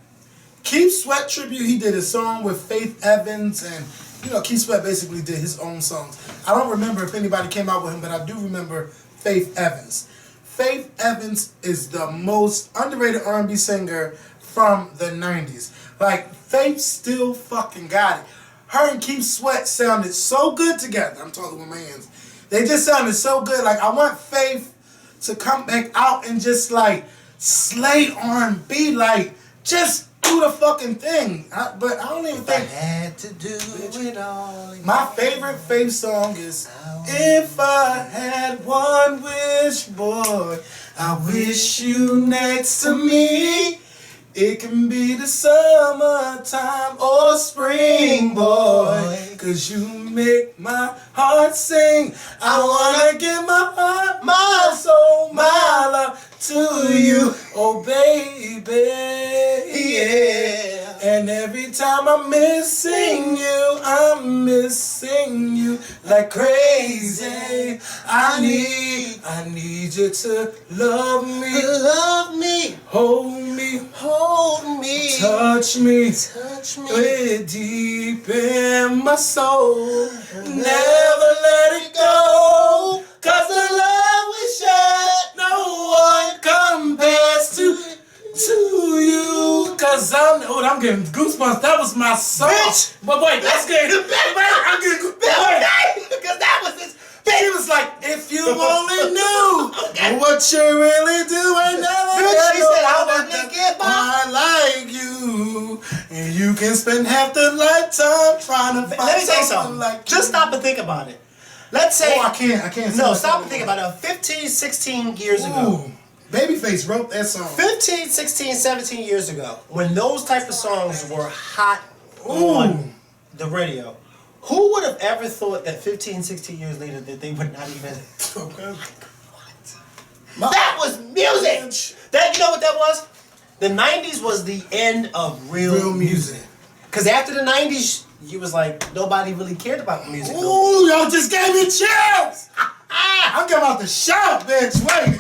Speaker 2: Keith Sweat tribute, he did a song with Faith Evans, and, you know, Keith Sweat basically did his own songs. I don't remember if anybody came out with him, but I do remember Faith Evans. Faith Evans is the most underrated R&B singer from the 90s. Like, Faith still fucking got it. Her and Keith Sweat sounded so good together. I'm talking with my hands. They just sounded so good. Like, I want Faith to come back out and just, like, slay R&B. Like, just do the fucking thing. But I don't even think...
Speaker 1: I had to do it all.
Speaker 2: My favorite Faith song is If I Had One Wish, Boy, I wish you next to me. It can be the summertime or spring, boy, 'cause you make my heart sing. I wanna give my heart, my soul, my love to you, oh baby, yeah. And every time I'm missing you like crazy. I need you to love me, hold me, touch me deep in my soul. Never let it go, 'cause the love we share, no one compares to you. 'Cause I'm getting goosebumps. That was my song.
Speaker 1: Bitch.
Speaker 2: But wait, that's good. I'm getting goosebumps.
Speaker 1: Because that was this.
Speaker 2: She was like, if you only knew what you really do, I never
Speaker 1: Bitch, she said, I
Speaker 2: wanna
Speaker 1: wanna get by.
Speaker 2: I like you. And you can spend half the lifetime trying to find
Speaker 1: Let me tell you
Speaker 2: someone
Speaker 1: something.
Speaker 2: like
Speaker 1: Just
Speaker 2: you.
Speaker 1: stop and think about it. Let's say...
Speaker 2: Oh, I can't.
Speaker 1: No, stop and think about it. 15, 16 years ago.
Speaker 2: Babyface wrote that song.
Speaker 1: 15, 16, 17 years ago, when those type of songs were hot on the radio, who would have ever thought that 15, 16 years later that they would not even...
Speaker 2: Okay.
Speaker 1: What? That was music! You know what that was? The 90s was the end of real music. Because after the 90s, you was like, nobody really cared about music.
Speaker 2: Ooh, y'all just gave me chills! I'm coming out the shout, bitch. Wait.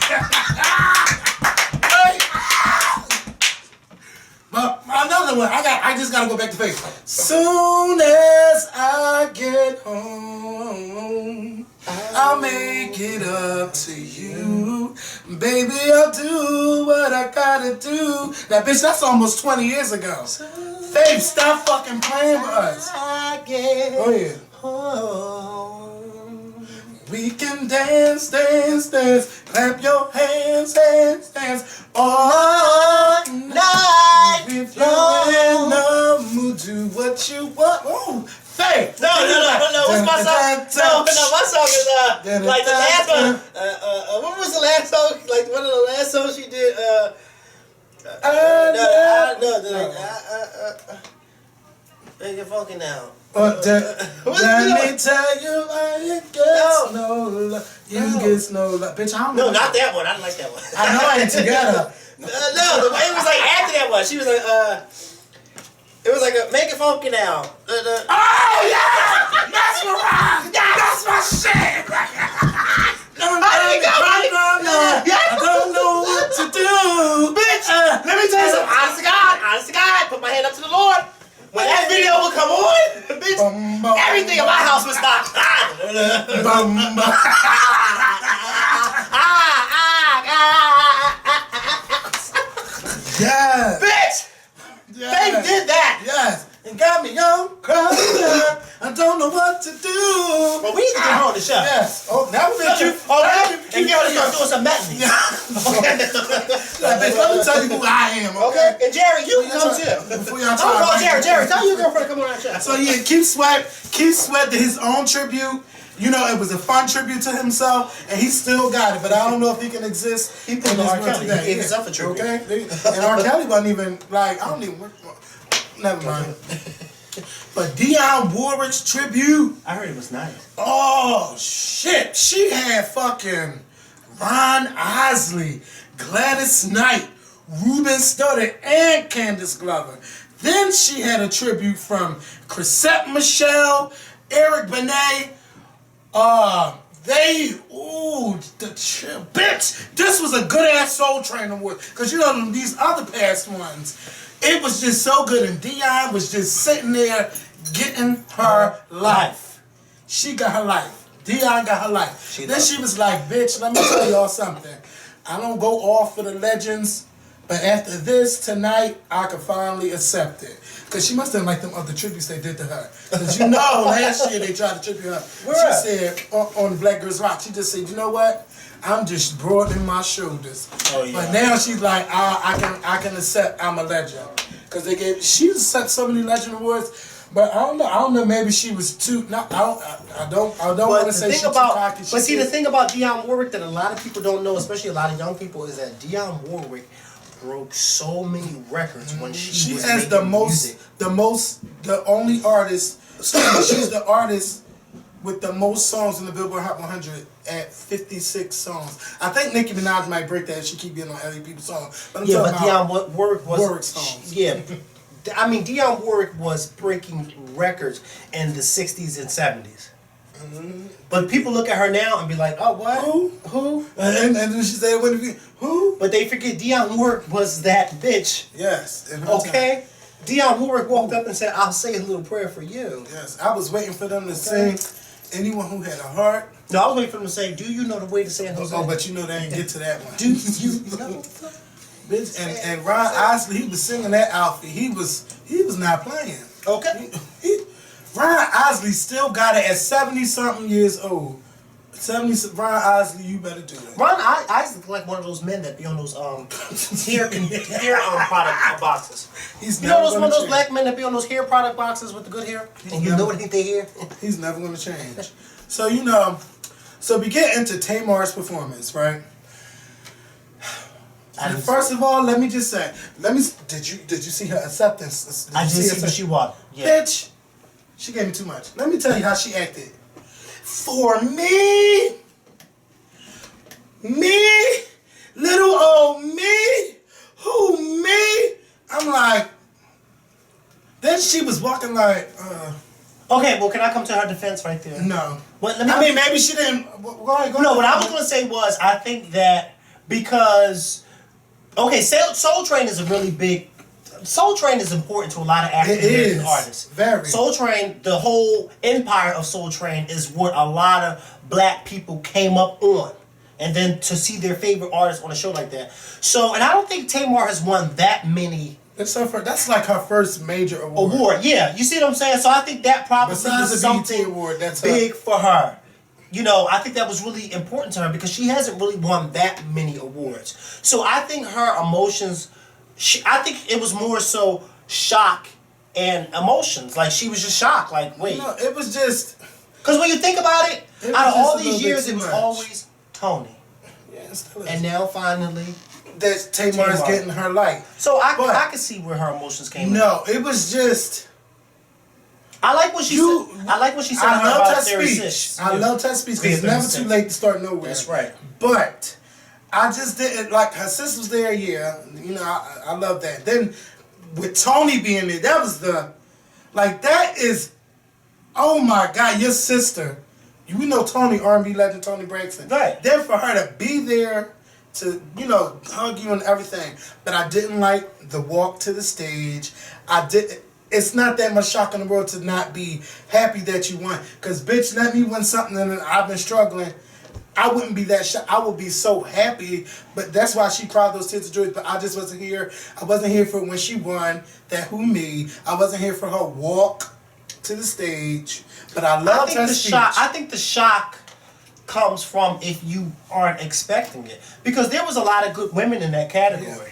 Speaker 2: But another one. I just gotta go back to Faith. Soon as I get home, I'll make it up to you. Baby, I'll do what I gotta do. Now, bitch, that's almost 20 years ago. Faith, stop fucking playing with us. Go ahead. We can dance, dance, dance. Clap your hands, hands, dance. All night. If you're in the mood, do what you want. Ooh, Faith.
Speaker 1: No. What's my song? No, my song is like the last one. What was the last song? Like one of the last songs she did. You're funky now.
Speaker 2: Let me tell you, I get no love. You get no love. Bitch, I don't know.
Speaker 1: No, not that one. I don't like that one.
Speaker 2: I know I ain't together.
Speaker 1: No, it was like after that one. She was like, it was like a make it funky now.
Speaker 2: Oh yeah, that's my that's my shit. I don't know what to do,
Speaker 1: bitch. Let me tell you something. Honest to God, put my hand up to the Lord. When that
Speaker 2: Yes.
Speaker 1: Bitch!
Speaker 2: Yes.
Speaker 1: They did that!
Speaker 2: Yes. And got me on crying. I don't know what to do.
Speaker 1: Well, we need to get her on the show.
Speaker 2: Yes. Oh, now we're
Speaker 1: Don't you? Oh, now and get her to start doing some medley.
Speaker 2: Let me tell you who I am,
Speaker 1: Okay? And Jerry, you can come too.
Speaker 2: Before y'all
Speaker 1: Don't call
Speaker 2: try.
Speaker 1: Jerry, tell your girlfriend to come on our show.
Speaker 2: So yeah, Keith Sweat did his own tribute. You know, it was a fun tribute to himself, and he still got it. But I don't know if he can exist.
Speaker 1: He put
Speaker 2: in
Speaker 1: on
Speaker 2: this
Speaker 1: R.
Speaker 2: world
Speaker 1: Kelly.
Speaker 2: today.
Speaker 1: He gave himself a tribute.
Speaker 2: Okay? And R. Kelly wasn't even, like, I don't even, never mind. But Dionne Warwick's tribute.
Speaker 1: I heard it was nice.
Speaker 2: Oh, shit. She had fucking Ron Isley, Gladys Knight, Ruben Studdard, and Candace Glover. Then she had a tribute from Chrisette Michelle, Eric Benet. Bitch, this was a good ass Soul Train award. Cause you know these other past ones, it was just so good, and Dionne was just sitting there getting her life. She got her life. Dionne got her life. Then she was like, bitch, let me tell y'all something. I don't go off for the legends, but after this tonight, I can finally accept it. Because she must have liked them other tributes they did to her. Because you know, last year they tried to tribute her. She said, on Black Girls Rock, she just said, you know what? I'm just broadening my shoulders. Oh, yeah. But now she's like, I can accept I'm a legend. Because she accepted so many legend awards. But I don't know, maybe she was too, I don't want to say she's too cocky.
Speaker 1: But see, the thing about Dionne Warwick that a lot of people don't know, especially a lot of young people, is that Dionne Warwick broke so many records when she was
Speaker 2: has
Speaker 1: making
Speaker 2: she's the artist with the most songs in the Billboard Hot 100 at 56 songs. I think Nicki Minaj might break that if she keep getting on other people's songs. But
Speaker 1: Dionne Warwick was
Speaker 2: Warwick's songs.
Speaker 1: Yeah. I mean, Dionne Warwick was breaking records in the 60s and 70s. Mm-hmm. But people look at her now and be like, oh, what? Who?
Speaker 2: And then she said, who?
Speaker 1: But they forget Dionne Warwick was that bitch.
Speaker 2: Yes.
Speaker 1: Okay? Dionne Warwick walked up and said, I'll say a little prayer for you.
Speaker 2: Yes. I was waiting for them to sing Anyone Who Had a Heart.
Speaker 1: No, I was waiting for them to say, do you know the way to San Jose?
Speaker 2: Oh, but you know they didn't get to that one.
Speaker 1: Do you know?
Speaker 2: Bitch, and Ron Isley, he was singing that outfit. He was not playing.
Speaker 1: Okay.
Speaker 2: Ron Isley still got it at 70-something years old. Ron Isley, you better do it.
Speaker 1: Ron Isley like one of those men that be on those hair product boxes. You know one of those black men that be on those hair product boxes with the good hair? And you know what they hair?
Speaker 2: He's never going to change. So, so we get into Tamar's performance, right? First of all, let me just say, did you see her acceptance?
Speaker 1: I did see what she wanted. Yeah.
Speaker 2: Bitch, she gave me too much. Let me tell you how she acted. For me, little old me, who me? I'm like, then she was walking like,
Speaker 1: Okay, well, can I come to her defense right there?
Speaker 2: No.
Speaker 1: What,
Speaker 2: maybe she didn't. Go ahead.
Speaker 1: No, what I was going to say was, I think that because, okay, Soul Train is a really big, Soul Train is important to a lot of African American artists.
Speaker 2: Very.
Speaker 1: Soul Train, the whole empire of Soul Train is what a lot of black people came up on. And then to see their favorite artists on a show like that. So, and I don't think Tamar has won that many.
Speaker 2: That's like her first major award.
Speaker 1: Yeah. You see what I'm saying? So I think that probably
Speaker 2: Besides
Speaker 1: was
Speaker 2: the
Speaker 1: something
Speaker 2: BET award, that's
Speaker 1: big for her. I think that was really important to her because she hasn't really won that many awards. So I think her emotions, I think it was more so shock and emotions. Like she was just shocked. Like, wait.
Speaker 2: No, it was just.
Speaker 1: Because when you think about it out of all these years, it was always Tony.
Speaker 2: Yeah, it still is.
Speaker 1: And now finally,
Speaker 2: that Tamar is getting her light.
Speaker 1: So I can see where her emotions came in.
Speaker 2: No, it was just.
Speaker 1: I like what she said. I like what she said about
Speaker 2: that
Speaker 1: Theory
Speaker 2: speech.
Speaker 1: 6.
Speaker 2: I love that speech because it's never too late to start nowhere.
Speaker 1: That's right.
Speaker 2: But I just didn't like her sis was there. Yeah, I love that. Then with Tony being there, that was that is. Oh my God, your sister. You know Tony, R&B legend Tony Braxton.
Speaker 1: Right.
Speaker 2: Then for her to be there to, hug you and everything. But I didn't like the walk to the stage. It it's not that much shock in the world to not be happy that you won. Because, bitch, let me win something and I've been struggling. I wouldn't be that shocked. I would be so happy. But that's why she cried those tears of joy. But I just wasn't here. I wasn't here for when she won that Who Me. I wasn't here for her walk to the stage. But I loved her speech.
Speaker 1: I think the shock comes from if you aren't expecting it. Because there was a lot of good women in that category.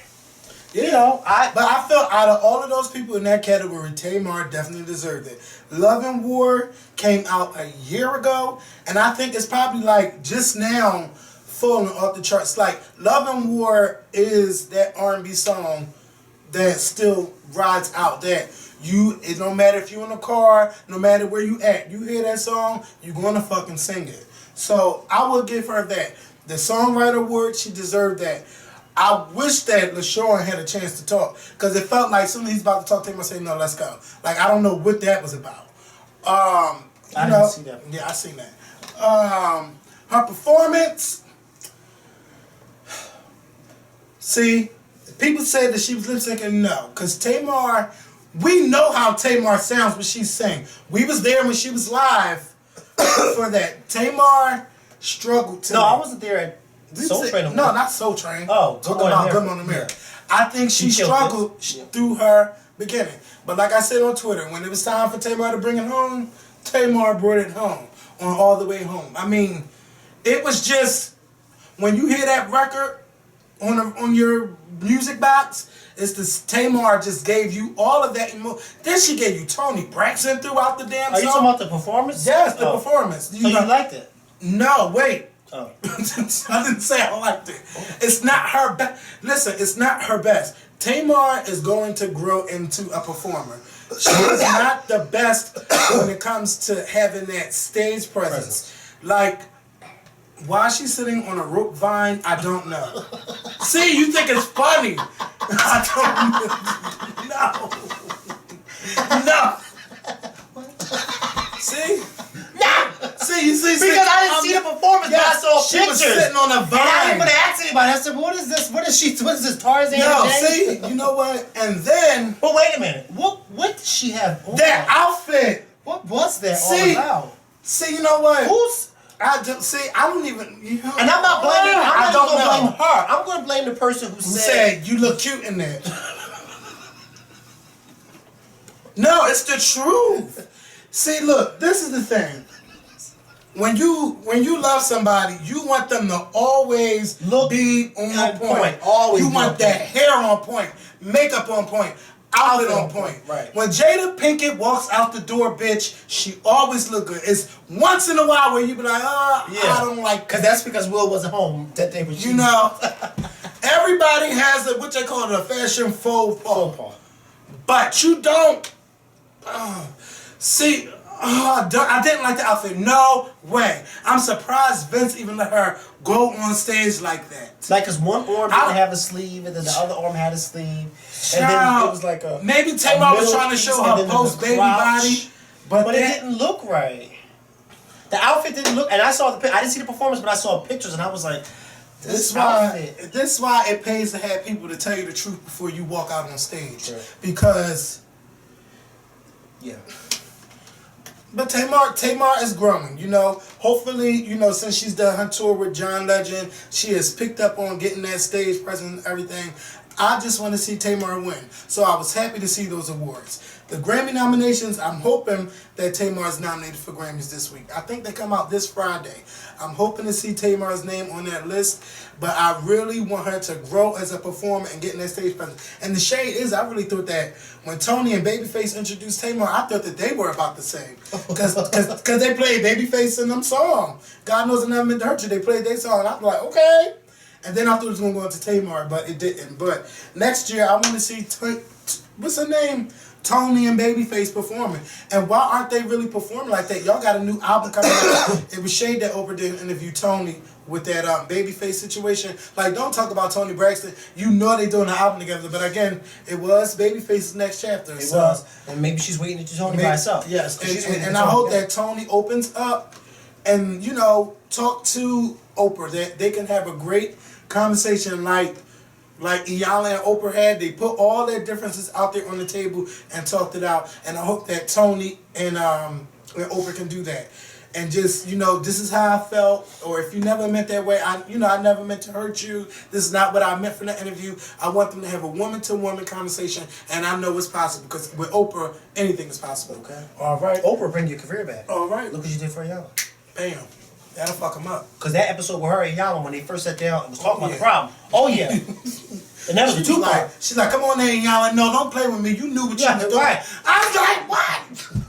Speaker 2: Yeah.
Speaker 1: You know,
Speaker 2: but I felt out of all of those people in that category, Tamar definitely deserved it. Love and War came out a year ago, and I think it's probably like just now falling off the charts. Like Love and War is that R&B song that still rides out. That it don't matter if you're in a car, no matter where you at, you hear that song, you're gonna fucking sing it. So I will give her that. The songwriter award, she deserved that. I wish that LaShawn had a chance to talk, because it felt like soon as he's about to talk to him, I say, no, let's go. Like, I don't know what that was about.
Speaker 1: I didn't see that.
Speaker 2: Yeah, I seen that. Her performance, see, people said that she was lip syncing. No, because Tamar, we know how Tamar sounds when she sing. We was there when she was live for that. Tamar struggled to.
Speaker 1: No, I wasn't there at Soul Train.
Speaker 2: No, not Soul Train.
Speaker 1: Oh,
Speaker 2: talking about Good Morning America. I think she struggled through her beginning. But like I said on Twitter, when it was time for Tamar to bring it home, Tamar brought it home on All the Way Home. I mean, it was just, when you hear that record on your music box, it's this Tamar just gave you all of that emotion. Then she gave you Toni Braxton throughout the damn song.
Speaker 1: Are you talking about the performance?
Speaker 2: Yes, the performance.
Speaker 1: So you liked it?
Speaker 2: No, wait.
Speaker 1: Oh.
Speaker 2: I didn't say I liked it. It's not her best. Listen, it's not her best. Tamar is going to grow into a performer. She's not the best when it comes to having that stage presence. Like, why she's sitting on a rope vine, I don't know. See, you think it's funny. I don't know. No. See? See, you see,
Speaker 1: because I didn't see the performance, but I saw
Speaker 2: she
Speaker 1: pictures.
Speaker 2: She was sitting on a vine.
Speaker 1: And I didn't want to ask anybody. I said, "What is this? What is this Tarzan?"
Speaker 2: No, see, you know what? And then,
Speaker 1: but wait a minute. What did she have on?
Speaker 2: That outfit.
Speaker 1: What was that all about?
Speaker 2: See, you know what?
Speaker 1: I
Speaker 2: don't even. You know,
Speaker 1: and I'm not blaming. I'm not
Speaker 2: gonna
Speaker 1: blame her. I'm gonna blame the person who said
Speaker 2: you look cute in that. No, it's the truth. See, look, this is the thing. When you love somebody, you want them to always be on point.
Speaker 1: Always.
Speaker 2: You want that hair on point, makeup on point, outfit on point.
Speaker 1: Right.
Speaker 2: When Jada Pinkett walks out the door, bitch, she always look good. It's once in a while where you be like, I don't like.
Speaker 1: That's because Will wasn't home that day.
Speaker 2: You know, everybody has what they call a fashion faux pas. But you don't. See. I didn't like the outfit. No way. I'm surprised Vince even let her go on stage like that.
Speaker 1: Like, cause one arm didn't have a sleeve, and then the other arm had a sleeve, and then it was like a.
Speaker 2: Maybe Tamar was trying to show her post baby body, but
Speaker 1: it didn't look right. The outfit didn't look, and I didn't see the performance, but I saw pictures, and I was like, this outfit.
Speaker 2: This is why it pays to have people to tell you the truth before you walk out on stage, because. Yeah. But Tamar is growing, you know. Hopefully, you know, since she's done her tour with John Legend, she has picked up on getting that stage presence and everything. I just want to see Tamar win. So I was happy to see those awards. The Grammy nominations, I'm hoping that Tamar is nominated for Grammys this week. I think they come out this Friday. I'm hoping to see Tamar's name on that list, but I really want her to grow as a performer and get in that stage presence. And the shade is, I really thought that when Tony and Babyface introduced Tamar, I thought that they were about the same. Because they played Babyface in them song. God knows it never meant to hurt you. They played their song. I was like, okay. And then I thought it was going to go into Tamar, but it didn't. But next year, I want to see, what's her name? Tony and Babyface performing. And why aren't they really performing like that? Y'all got a new album coming out. It was shade that Oprah did interview Tony with that Babyface situation. Like, don't talk about Toni Braxton. You know they doing an album together. But again, it was Babyface's next chapter.
Speaker 1: It was. And maybe she's waiting to do Tony by herself.
Speaker 2: Yes. And I hope that Tony opens up and, you know, talk to Oprah. That they can have a great conversation like like Iyanla and Oprah had. They put all their differences out there on the table and talked it out. And I hope that Tony and Oprah can do that. And just, this is how I felt. Or if you never meant that way, I never meant to hurt you. This is not what I meant from the interview. I want them to have a woman-to-woman conversation, and I know it's possible because with Oprah, anything is possible.
Speaker 1: Okay.
Speaker 2: All right.
Speaker 1: Oprah bring your career back.
Speaker 2: All right.
Speaker 1: Look what you did for Iyanla.
Speaker 2: Bam. That'll fuck him up.
Speaker 1: Because that episode with her and Iyanla, when they first sat down and was talking about the problem. Oh, yeah. And that was the two-part.
Speaker 2: She's like, come on there, Iyanla. No, don't play with me. You knew what you was doing.
Speaker 1: Right.
Speaker 2: I was like, what?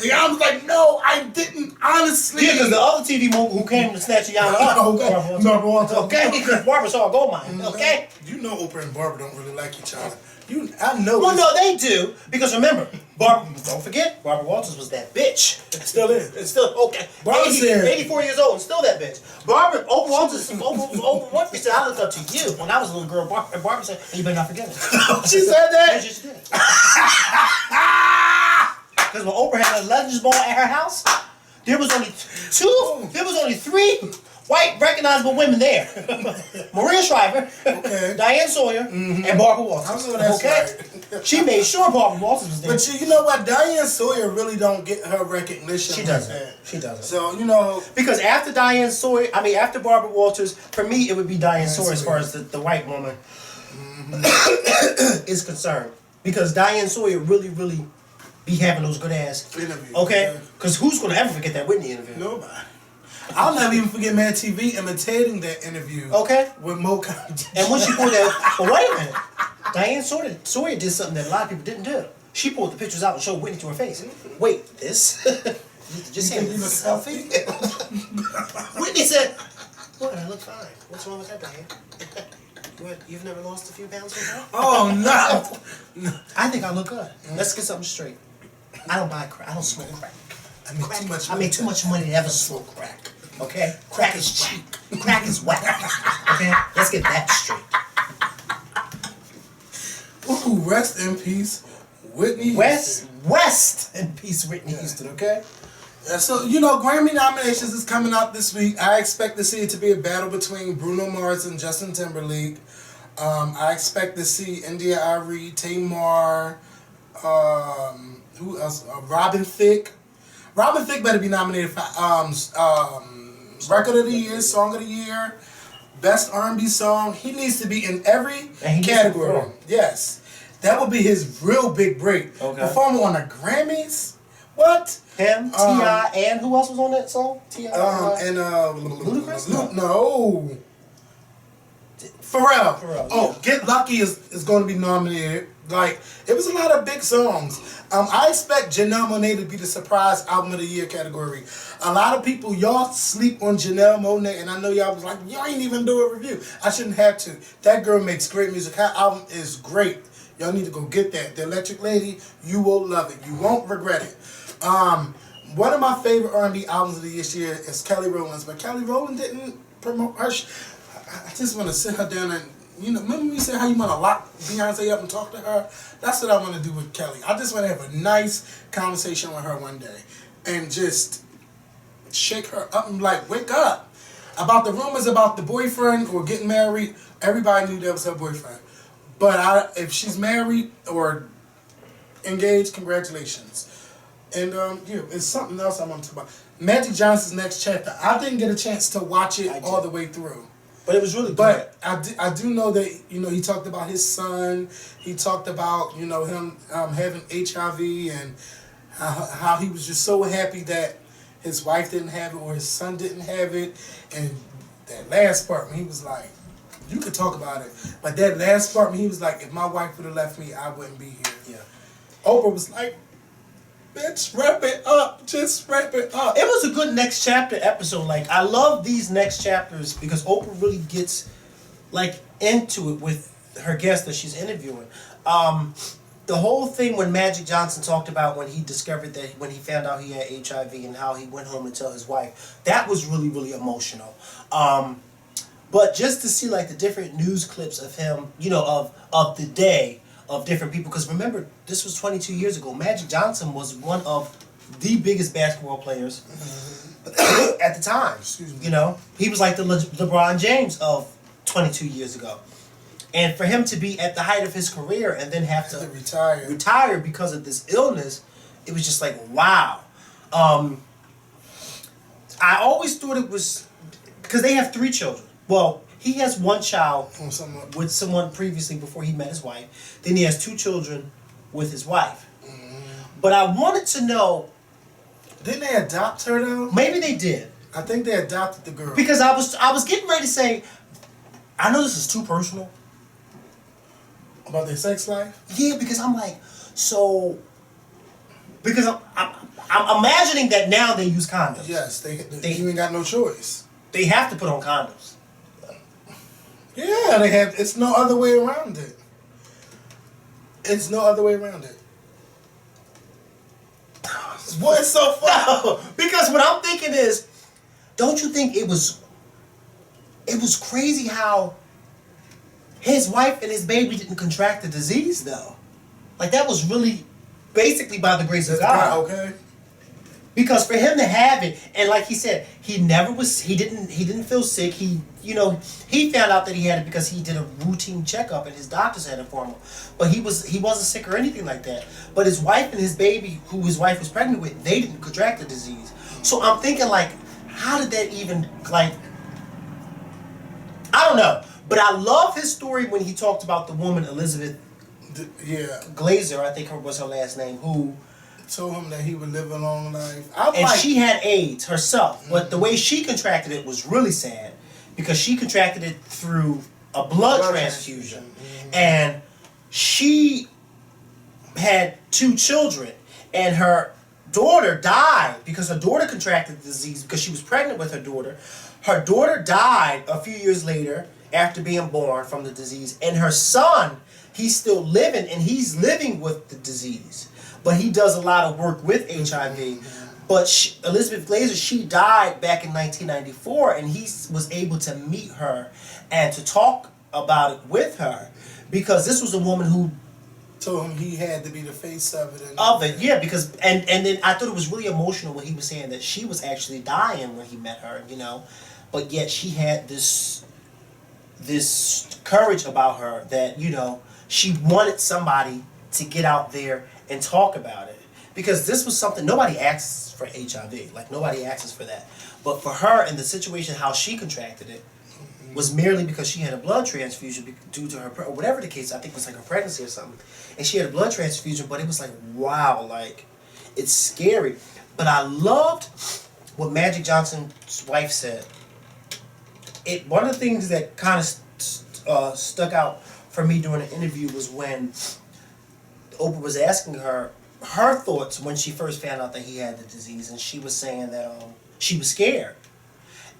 Speaker 2: I was like, no, I didn't, honestly.
Speaker 1: Yeah, because the other TV mogul who came to snatch Iyanla up. Okay, because Barbara saw a gold mine. Okay?
Speaker 2: You know Oprah and Barbara don't really like each other. I know.
Speaker 1: Well, no, they do. Because remember, Barbara, don't forget, Barbara Walters was that bitch.
Speaker 2: It still is.
Speaker 1: It's still, okay.
Speaker 2: Barbara said,
Speaker 1: 84 years old and still that bitch. Oprah Walters, Oprah Walters said, I looked up to you when I was a little girl. Barbara said, you better not forget it.
Speaker 2: She said that?
Speaker 1: Yes, she did. Because when Oprah had a Legends Ball at her house, there was only three white recognizable women there. Maria Shriver, Diane Sawyer, and Barbara Walters.
Speaker 2: I know that's right.
Speaker 1: She made sure Barbara Walters was there.
Speaker 2: But you know what? Diane Sawyer really don't get her recognition.
Speaker 1: She doesn't. She doesn't.
Speaker 2: So,
Speaker 1: because after after Barbara Walters, for me it would be Diane Sawyer as far as the white woman is concerned. Because Diane Sawyer really be having those good ass
Speaker 2: interviews.
Speaker 1: Okay? Because who's going to ever forget that Whitney interview?
Speaker 2: Nobody. I'll never even forget Mad TV imitating that interview.
Speaker 1: Okay.
Speaker 2: With Mo Kandi.
Speaker 1: And when she pulled that, but wait a minute. Diane Sawyer did something that a lot of people didn't do. She pulled the pictures out and showed Whitney to her face. Wait, this? Just saying, this is a selfie? Whitney said, "What? I look fine. What's wrong with that, Diane? You've never lost a few pounds before?"
Speaker 2: Oh, no.
Speaker 1: I think I look good. Let's get something straight. I don't buy crack. I don't smoke crack. I make too much money to ever smoke crack. Okay? Crack is cheap. Crack is whack. Okay? Let's get that straight.
Speaker 2: Ooh, rest in peace, Whitney
Speaker 1: Houston. Rest in peace, Whitney Houston, okay?
Speaker 2: Yeah, so, Grammy nominations is coming out this week. I expect to see it to be a battle between Bruno Mars and Justin Timberlake. I expect to see India Arie, Tamar, who else? Robin Thicke. Robin Thicke better be nominated for Record of the Year, Song of the Year, Best R&B Song. He needs to be in every category. Yes. That would be his real big break. Okay. Performing on the Grammys? What?
Speaker 1: Him, T.I., and who else was on that song? T.I.
Speaker 2: And
Speaker 1: Ludacris?
Speaker 2: No. Pharrell. Oh, Get Lucky is going to be nominated. It was a lot of big songs. I expect Janelle Monáe to be the surprise album of the year category. A lot of people, y'all sleep on Janelle Monáe, and I know y'all was like, y'all ain't even do a review. I shouldn't have to. That girl makes great music. Her album is great. Y'all need to go get that. The Electric Lady, you will love it. You won't regret it. One of my favorite R&B albums of this year is Kelly Rowland's, but Kelly Rowland didn't promote her. I just want to sit her down and, remember we said how you want to lock Beyonce up and talk to her? That's what I want to do with Kelly. I just want to have a nice conversation with her one day and just shake her up and wake up. About the rumors about the boyfriend or getting married, everybody knew that was her boyfriend. But if she's married or engaged, congratulations. And it's something else I want to talk about. Magic Johnson's Next Chapter. I didn't get a chance to watch it all the way through.
Speaker 1: But it was really good.
Speaker 2: But I do know that, he talked about his son. He talked about, him having HIV and how he was just so happy that his wife didn't have it or his son didn't have it. And that last part when he was like, you could talk about it, but that last part when he was like, if my wife would have left me, I wouldn't be here.
Speaker 1: Yeah.
Speaker 2: Oprah was like, bitch, wrap it up. Just wrap it up.
Speaker 1: It was a good Next Chapter episode. I love these next chapters because Oprah really gets, into it with her guests that she's interviewing. The whole thing when Magic Johnson talked about when he discovered that, when he found out he had HIV and how he went home to tell his wife, that was really, really emotional. But just to see, the different news clips of him, of the day, of different people, because remember, this was 22 years ago. Magic Johnson was one of the biggest basketball players at the time. He was like the LeBron James of 22 years ago. And for him to be at the height of his career and then have to retire because of this illness, it was just like, wow. I always thought it was, because they have 3 children. Well, he has 1 child with someone previously before he met his wife. Then he has 2 children with his wife. But I wanted to know...
Speaker 2: Didn't they adopt her though?
Speaker 1: Maybe they did.
Speaker 2: I think they adopted the girl.
Speaker 1: Because I was getting ready to say, I know this is too personal.
Speaker 2: About their sex life?
Speaker 1: Yeah, because I'm like, so... Because I'm imagining that now they use condoms.
Speaker 2: Yes, they even got no choice.
Speaker 1: They have to put on condoms.
Speaker 2: Yeah, they have. It's no other way around it. It's no other way around it. What's so funny?
Speaker 1: Because what I'm thinking is, don't you think it was crazy how his wife and his baby didn't contract the disease though? Like that was really basically by the grace of God.
Speaker 2: Okay.
Speaker 1: Because for him to have it, and like he said, he didn't feel sick. He found out that he had it because he did a routine checkup and his doctors had informed him. But he wasn't sick or anything like that. But his wife and his baby, who his wife was pregnant with, they didn't contract the disease. So I'm thinking like, how did that even like? I don't know. But I love his story when he talked about the woman Elizabeth Glazer, I think was her last name, who
Speaker 2: told him that he would live a long life.
Speaker 1: She had AIDS herself, but the way she contracted it was really sad because she contracted it through a blood transfusion. And she had 2 children, and her daughter died because her daughter contracted the disease because she was pregnant with her daughter. Her daughter died a few years later after being born from the disease, and her son, he's still living, and he's living with the disease. But he does a lot of work with HIV. But Elizabeth Glazer, she died back in 1994, and he was able to meet her and to talk about it with her because this was a woman who
Speaker 2: told him he had to be the face of it.
Speaker 1: Yeah, because and then I thought it was really emotional when he was saying that she was actually dying when he met her, but yet she had this courage about her that she wanted somebody to get out there and talk about it. Because this was something, nobody asks for HIV. Like, nobody asks for that. But for her, in the situation, how she contracted it was merely because she had a blood transfusion due to her, or whatever the case, I think it was like her pregnancy or something. And she had a blood transfusion, but it was like, wow, like, it's scary. But I loved what Magic Johnson's wife said. One of the things that kind of stuck out for me during the interview was when Oprah was asking her thoughts when she first found out that he had the disease, and she was saying that she was scared.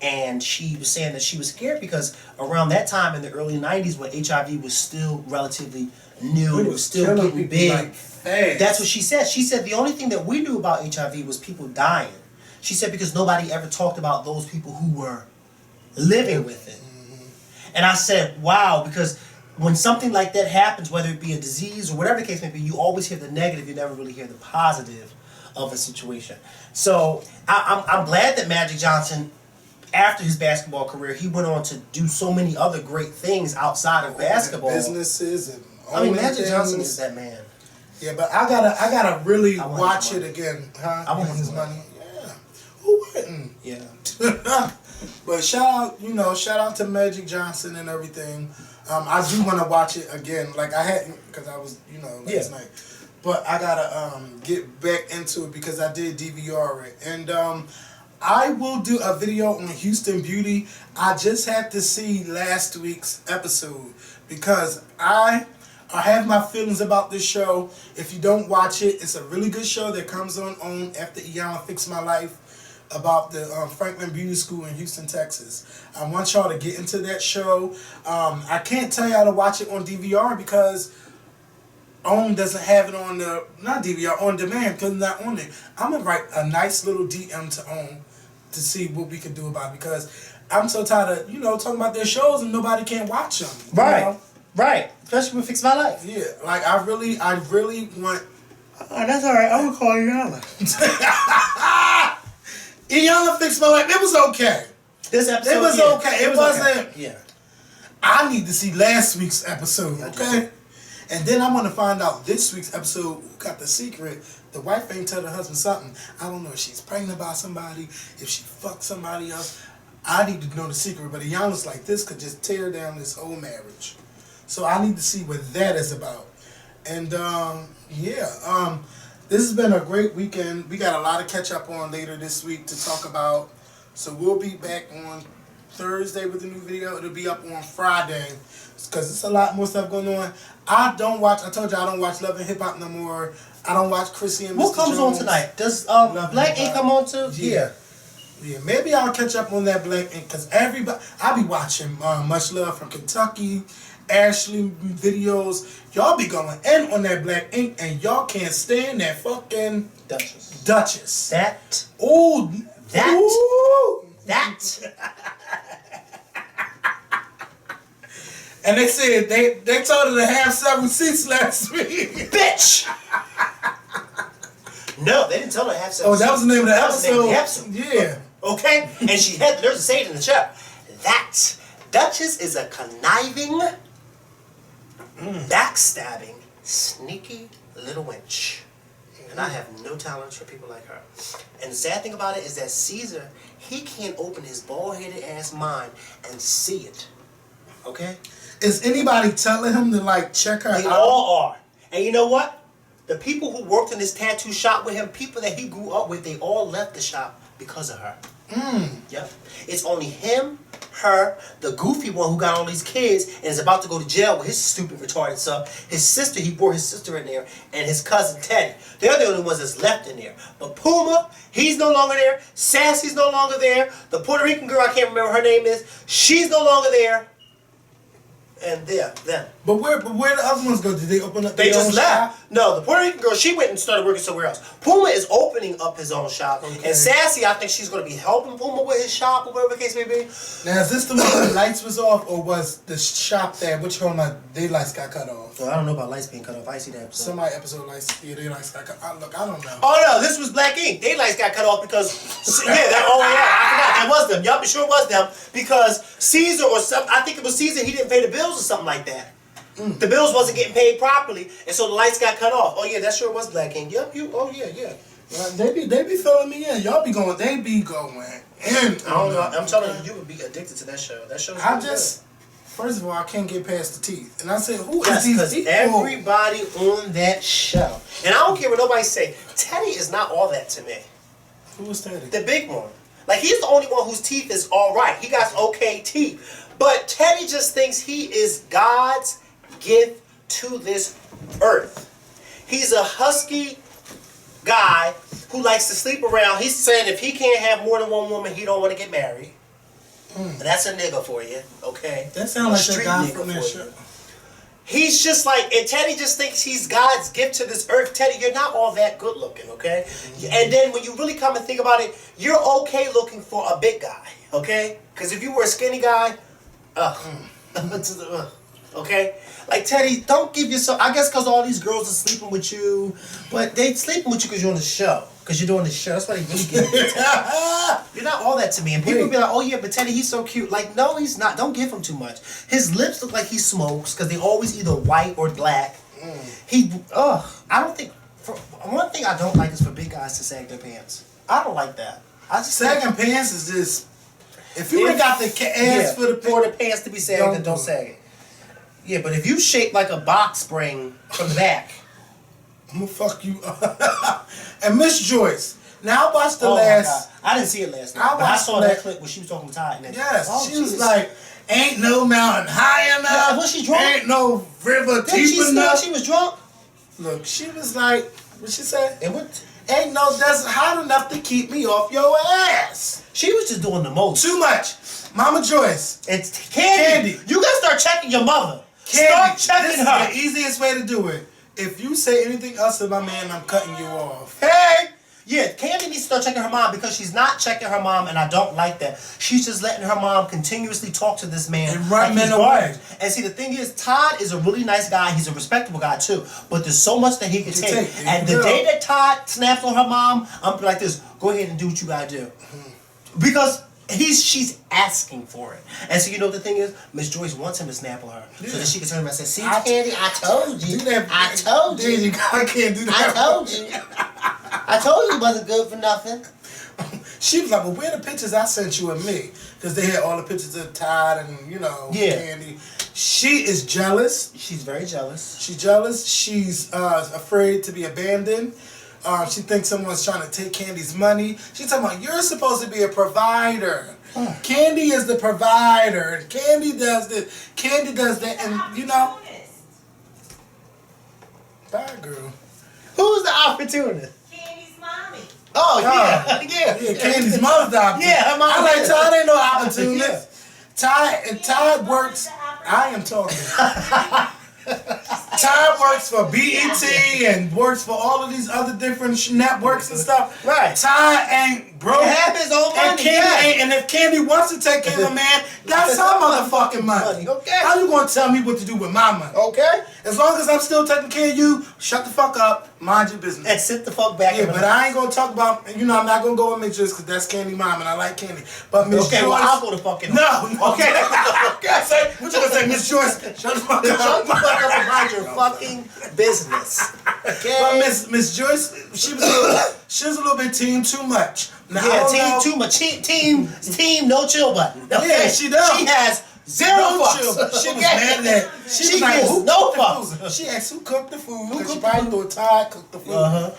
Speaker 1: And she was saying that she was scared because around that time in the early 90s when HIV was still relatively new, it was still getting big.
Speaker 2: Like fast.
Speaker 1: That's what she said. She said the only thing that we knew about HIV was people dying. She said because nobody ever talked about those people who were living with it. And I said, wow, because when something like that happens, whether it be a disease or whatever the case may be, you always hear the negative, you never really hear the positive of a situation. So I'm glad that Magic Johnson, after his basketball career, he went on to do so many other great things outside of basketball.
Speaker 2: Businesses and
Speaker 1: Magic Johnson is that man.
Speaker 2: Yeah, but I gotta really watch it again. Huh?
Speaker 1: I want his money.
Speaker 2: Yeah. Who wouldn't?
Speaker 1: Yeah.
Speaker 2: But shout out to Magic Johnson and everything. I do want to watch it again. Like I hadn't, because I was, last night. But I gotta get back into it because I did DVR it, and I will do a video on Houston Beauty. I just had to see last week's episode because I have my feelings about this show. If you don't watch it, it's a really good show that comes on after Iyanla Fix My Life about the Franklin Beauty School in Houston, Texas. I want y'all to get into that show. I can't tell y'all to watch it on DVR because OWN doesn't have it on on demand because it's not on it. I'm going to write a nice little DM to OWN to see what we can do about it because I'm so tired of, talking about their shows and nobody can watch them.
Speaker 1: Right. Right. Especially with Fix My Life.
Speaker 2: Yeah. Like, I really want...
Speaker 1: that's all right. I'm going to call Iyanla.
Speaker 2: Iyanla Fix My Life. It was okay.
Speaker 1: This episode,
Speaker 2: it was okay. It wasn't.
Speaker 1: Okay. Yeah.
Speaker 2: I need to see last week's episode, okay? And then I want to find out this week's episode who got the secret. The wife ain't tell her husband something. I don't know if she's pregnant by somebody, if she fucked somebody else. I need to know the secret. But a youngest like this could just tear down this whole marriage. So I need to see what that is about. And this has been a great weekend. We got a lot to catch up on later this week to talk about. So we'll be back on Thursday with a new video. It'll be up on Friday because it's a lot more stuff going on. I told you I don't watch Love and Hip Hop no more. I don't watch Chrissy and Mr.
Speaker 1: What comes
Speaker 2: Jones.
Speaker 1: on tonight? Does Black Ink come on too?
Speaker 2: Yeah. Yeah, maybe I'll catch up on that Black Ink because I'll be watching Much Love from Kentucky, Ashley videos. Y'all be going in on that Black Ink and y'all can't stand that fucking Duchess.
Speaker 1: That.
Speaker 2: Ooh.
Speaker 1: That.
Speaker 2: Ooh.
Speaker 1: That.
Speaker 2: And they said they told her to have 7 seats last week.
Speaker 1: Bitch! No, they didn't tell her to have 7
Speaker 2: Oh, that was the name of the episode. Yeah.
Speaker 1: Okay? And she had the nerve to say it in the chat. That Duchess is a conniving, backstabbing, sneaky little wench. And I have no tolerance for people like her. And the sad thing about it is that Caesar, he can't open his bald-headed ass mind and see it. Okay?
Speaker 2: Is anybody telling him to check her
Speaker 1: They
Speaker 2: out?
Speaker 1: all are. And you know what? The people who worked in this tattoo shop with him, people that he grew up with, they all left the shop because of her. Yep. It's only him, her, the goofy one who got all these kids and is about to go to jail with his stupid retarded stuff. His sister, he brought his sister in there, and his cousin Teddy. They're the only ones that's left in there. But Puma, he's no longer there. Sassy's no longer there. The Puerto Rican girl, I can't remember her name is, she's no longer there. And them.
Speaker 2: But where the other ones go? Did they open up their
Speaker 1: They
Speaker 2: own
Speaker 1: just
Speaker 2: shop?
Speaker 1: left. No, the Puerto Rican girl, she went and started working somewhere else. Puma is opening up his own shop.
Speaker 2: Okay.
Speaker 1: And Sassy, I think she's going to be helping Puma with his shop or whatever the case may be.
Speaker 2: Now, is this the one where the lights was off, or was the shop there, their lights got cut off?
Speaker 1: Well, I don't know about lights being cut off. I see that episode.
Speaker 2: Somebody episode lights, yeah, their lights got cut off. Look, I don't know.
Speaker 1: Oh, no, this was Black Ink. Their lights got cut off because, I forgot. That was them. Yup, I'm sure it was them. Because Caesar or something, I think it was Caesar, he didn't pay the bills or something like that. The bills wasn't getting paid properly, and so the lights got cut off. Oh yeah, that sure was Black Ink. Yep, yeah.
Speaker 2: They be filling me in. Y'all be going, they be going in.
Speaker 1: I don't know. I'm telling you, you would be addicted to that show. That show's really
Speaker 2: first of all, I can't get past the teeth. And I said, who
Speaker 1: yes,
Speaker 2: is these people?
Speaker 1: everybody on that show. And I don't care what nobody say, Teddy is not all that to me.
Speaker 2: Who was Teddy?
Speaker 1: The big one. Like, he's the only one whose teeth is all right. He got okay teeth. But Teddy just thinks he is God's gift to this earth. He's a husky guy who likes to sleep around. He's saying if he can't have more than one woman, he don't want to get married. That's a nigga for you, okay?
Speaker 2: That sounds like that guy
Speaker 1: nigga
Speaker 2: from that
Speaker 1: for you.
Speaker 2: show.
Speaker 1: He's just like, and Teddy just thinks he's God's gift to this earth. Teddy, you're not all that good looking, okay? And then when you really come and think about it, you're okay looking for a big guy, okay? Because if you were a skinny guy, okay? Like, Teddy, don't give yourself, I guess because all these girls are sleeping with you, but they sleeping with you because you're on the show. Because you're doing the show. That's why they really give you You're not all that to me. And people be like, oh yeah, but Teddy, he's so cute. Like, no, he's not. Don't give him too much. His lips look like he smokes because they always either white or black. I don't think, one thing I don't like is for big guys to sag their pants. I don't like that. I just
Speaker 2: Sagging pants is just, if you ain't got the ass for the
Speaker 1: pants to be sagged, then don't sag it. Yeah, but if you shape like a box spring from the back,
Speaker 2: I'm gonna fuck you up. And Miss Joyce. Now I watched the last.
Speaker 1: I didn't see it last night. I saw that clip where she was talking to Ty.
Speaker 2: Yes, she was like, "Ain't no mountain high enough.
Speaker 1: Was she drunk?
Speaker 2: Ain't no river
Speaker 1: Didn't
Speaker 2: deep enough."
Speaker 1: She was drunk.
Speaker 2: Look, she was like, what she said?
Speaker 1: What?
Speaker 2: Ain't no desert hot enough to keep me off your ass.
Speaker 1: She was just doing the most.
Speaker 2: Too much. Mama Joyce.
Speaker 1: It's Kandi. You gotta start checking your mother.
Speaker 2: Kandi.
Speaker 1: Start checking her.
Speaker 2: This is the easiest way to do it. If you say anything else to my man, I'm cutting you off.
Speaker 1: Hey! Yeah, Kandi needs to start checking her mom because she's not checking her mom, and I don't like that. She's just letting her mom continuously talk to this man.
Speaker 2: And run men away.
Speaker 1: And see, the thing is, Todd is a really nice guy. He's a respectable guy, too. But there's so much that he can take. And the day that Todd snaps on her mom, I'm like this, go ahead and do what you gotta do. Because she's asking for it. And so you know what the thing is? Miss Joyce wants him to snap on her. So that she can turn around and say, see, Kandi, I told you. I told you.
Speaker 2: I can't do that.
Speaker 1: I told you. I told you it wasn't good for nothing.
Speaker 2: She was like, well, where the pictures I sent you of me? Because they had all the pictures of Todd and, Kandi. She is jealous.
Speaker 1: She's very jealous.
Speaker 2: She's jealous. She's afraid to be abandoned. She thinks someone's trying to take Kandi's money. She's talking about, you're supposed to be a provider. Kandi is the provider. And Kandi does this. Kandi does that. And, bye, girl.
Speaker 1: Who's the opportunist?
Speaker 4: Kandi's mommy.
Speaker 1: Oh, yeah.
Speaker 2: Yeah, Kandi's mother's the opportunist.
Speaker 1: Yeah, her mom.
Speaker 2: I like Todd ain't no opportunist. Todd works. I am talking. Todd works for BET and works for all of these other different networks and stuff.
Speaker 1: Right.
Speaker 2: Todd ain't broke.
Speaker 1: He have his own money.
Speaker 2: And Kandi ain't. And if Kandi wants to take care of a man, that's her motherfucking money.
Speaker 1: Okay.
Speaker 2: How you gonna tell me what to do with my money?
Speaker 1: Okay.
Speaker 2: As long as I'm still taking care of you, shut the fuck up, mind your business.
Speaker 1: And sit the fuck back.
Speaker 2: Yeah, but I ain't gonna talk about, I'm not gonna go with Miss Joyce because that's Kandi's mom and I like Kandi. But Miss Joyce.
Speaker 1: Okay, well, I'll go to fucking.
Speaker 2: No.
Speaker 1: Okay.
Speaker 2: Say, what you gonna say, Miss Joyce? Shut the fuck up.
Speaker 1: Shut the fuck up and mind your fucking business. Okay.
Speaker 2: But Miss Joyce, she was a little bit team too much. Now,
Speaker 1: Too much. Team no chill button. Okay?
Speaker 2: Yeah, she does.
Speaker 1: She has zero fucks.
Speaker 2: She was mad at that.
Speaker 1: She gives no fucks.
Speaker 2: She asked who cooked the food. Because she probably thought Todd cooked the food.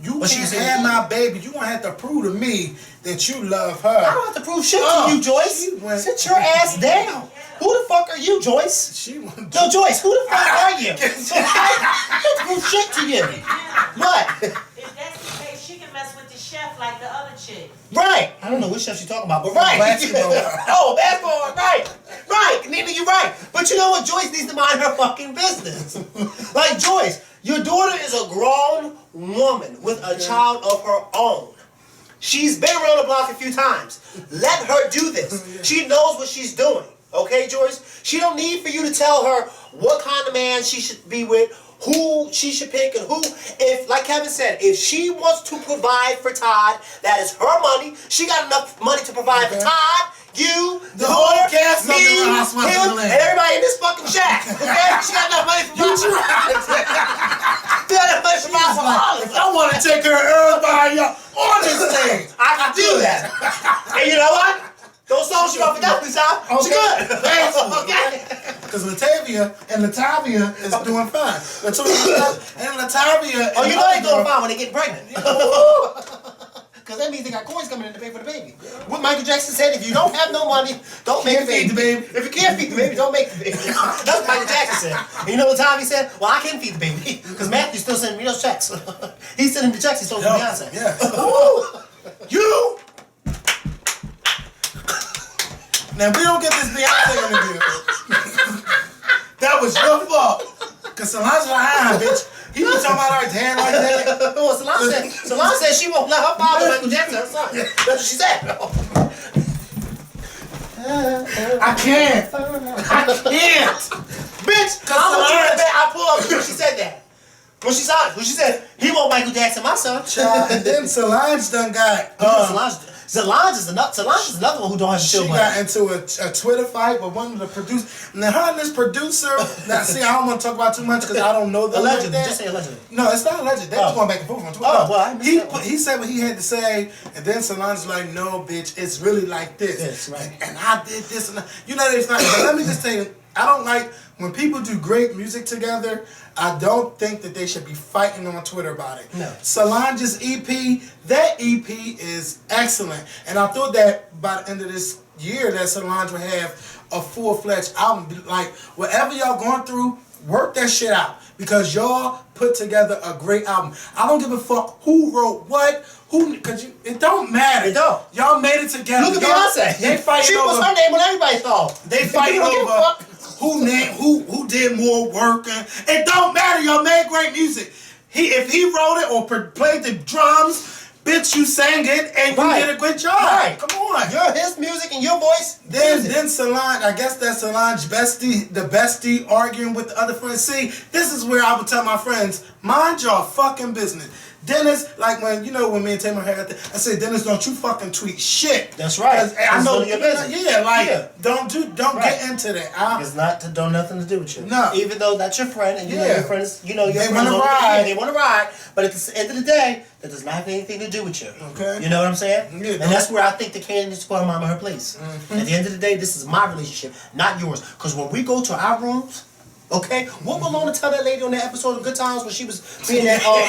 Speaker 2: You
Speaker 1: But
Speaker 2: can't have my baby. You gonna have to prove to me that you love her.
Speaker 1: I don't have to prove shit to you, Joyce. Sit your ass down. Who the fuck are you, Joyce? No, Joyce, who the fuck are you? I don't have to prove shit to you. What?
Speaker 4: If that's the case, she can mess with the chef like the other chick.
Speaker 1: Right. I don't know which chef she's talking about, but right.
Speaker 2: Basketball.
Speaker 1: Oh, basketball. Right. Nina, you're right. But you know what? Joyce needs to mind her fucking business. Like, Joyce, your daughter is a grown woman with a child of her own. She's been around the block a few times. Let her do this. She knows what she's doing. Okay, Joyce? She don't need for you to tell her what kind of man she should be with, who she should pick, and who. If, like Kevin said, if she wants to provide for Todd, that is her money. She got enough money to provide for Todd, you,
Speaker 2: the whole cast,
Speaker 1: me, him, and everybody in this fucking shack. Okay? She got enough money for all. She got enough money for all.
Speaker 2: If I want to take her everybody on this thing,
Speaker 1: I can do that. And you know what? Those songs you don't forget this out. She good. Okay.
Speaker 2: Because Latavia is doing fine. And Latavia.
Speaker 1: Oh, you know they doing fine when they get pregnant. Because that means they got coins coming in to pay for the baby. What Michael Jackson said, if you don't have no money, don't make the baby. If you can't feed the baby, don't make the baby. That's what Michael Jackson said. And you know what Tommy said? Well, I can feed the baby. Because Matthew's still sending me those checks. He's sending me the checks he stole from Beyonce.
Speaker 2: Yeah.
Speaker 1: You!
Speaker 2: Now, if we don't get this Beyonce interview, that was your fault. Because Solange like, bitch. He was talking about her dad like that.
Speaker 1: Well, Solange said she won't let her father Michael Jackson her son. That's what she said.
Speaker 2: I can't.
Speaker 1: Bitch, I pull up when she said that. When she said, he won't Michael Jackson my son.
Speaker 2: And then Solange done got...
Speaker 1: Solange is another one who don't have to chill.
Speaker 2: She got into a Twitter fight with one of the producers. Now, her and this producer... Now, see, I don't want to talk about too much because I don't know them.
Speaker 1: Allegedly.
Speaker 2: Like
Speaker 1: Just say allegedly.
Speaker 2: No, it's not alleged. They're just going back and forth on Twitter.
Speaker 1: Oh, well, I missed that one.
Speaker 2: He said what he had to say, and then Solange's like, no, bitch, it's really like this.
Speaker 1: Yes, right.
Speaker 2: And I did this and that. You know, it's not... But let me just tell you, I don't like... When people do great music together, I don't think that they should be fighting on Twitter about it. No. Solange's EP, that EP is excellent. And I thought that by the end of this year that Solange would have a full-fledged album. Like, whatever y'all going through, work that shit out. Because y'all put together a great album. I don't give a fuck who wrote what, because it don't matter.
Speaker 1: It don't.
Speaker 2: Y'all made it together.
Speaker 1: Look at Beyonce.
Speaker 2: They fighting
Speaker 1: she
Speaker 2: over...
Speaker 1: was her name on everybody's song.
Speaker 2: They fighting over... Who did more work? And it don't matter. Y'all made great music. If he wrote it or played the drums, bitch, you sang it and you did a good job.
Speaker 1: Right.
Speaker 2: Come on.
Speaker 1: His music and your voice.
Speaker 2: Then Solange, I guess that's Solange the bestie arguing with the other friends. See, this is where I would tell my friends, mind your fucking business. Dennis, like when me and Tamar had that, I said, Dennis, don't you fucking tweet shit.
Speaker 1: That's right.
Speaker 2: 'Cause I know
Speaker 1: your business.
Speaker 2: don't get into that.
Speaker 1: It's not nothing to do with you.
Speaker 2: No.
Speaker 1: Even though that's your friend and you know your friends, your
Speaker 2: They
Speaker 1: friends
Speaker 2: wanna
Speaker 1: over there,
Speaker 2: ride.
Speaker 1: they want to ride, but at the end of the day, that does not have anything to do with you.
Speaker 2: Okay.
Speaker 1: You know what I'm saying?
Speaker 2: Yeah.
Speaker 1: And that's where I think the Kandi needs to put her mama her place. At the end of the day, this is my relationship, not yours. Because when we go to our rooms, okay, what Malona tell that lady on that episode of Good Times when she was being that woman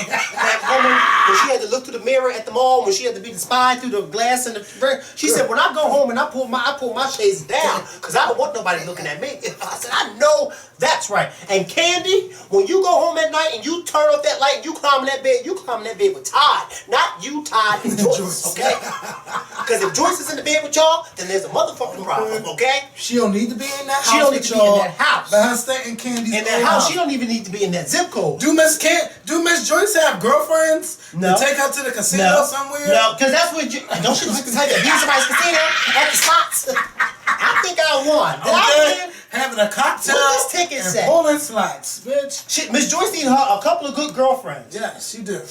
Speaker 1: when she had to look through the mirror at the mall when she had to be the spy through the glass and the she said when I go home and I pull my shades down because I don't want nobody looking at me. I said I know that's right. And Kandi, when you go home at night and you turn off that light and you climb in that bed with Todd, not you, Todd, and Joyce. Okay? Because if Joyce is in the bed with y'all, then there's a motherfucking problem. Okay?
Speaker 2: She don't need to be in that house.
Speaker 1: She don't need to be in that house.
Speaker 2: But her staying Candy's
Speaker 1: in that house, she don't even need to be in that zip code.
Speaker 2: Do Miss Joyce have girlfriends?
Speaker 1: No.
Speaker 2: To take her to the casino somewhere?
Speaker 1: No, because that's what you don't you like to take her to be in somebody's casino at the slots? I think I won. Did I win?
Speaker 2: Having a cocktail
Speaker 1: What this ticket
Speaker 2: and
Speaker 1: say?
Speaker 2: pulling slots, bitch.
Speaker 1: Miss Joyce need her a couple of good girlfriends.
Speaker 2: Yeah, she do.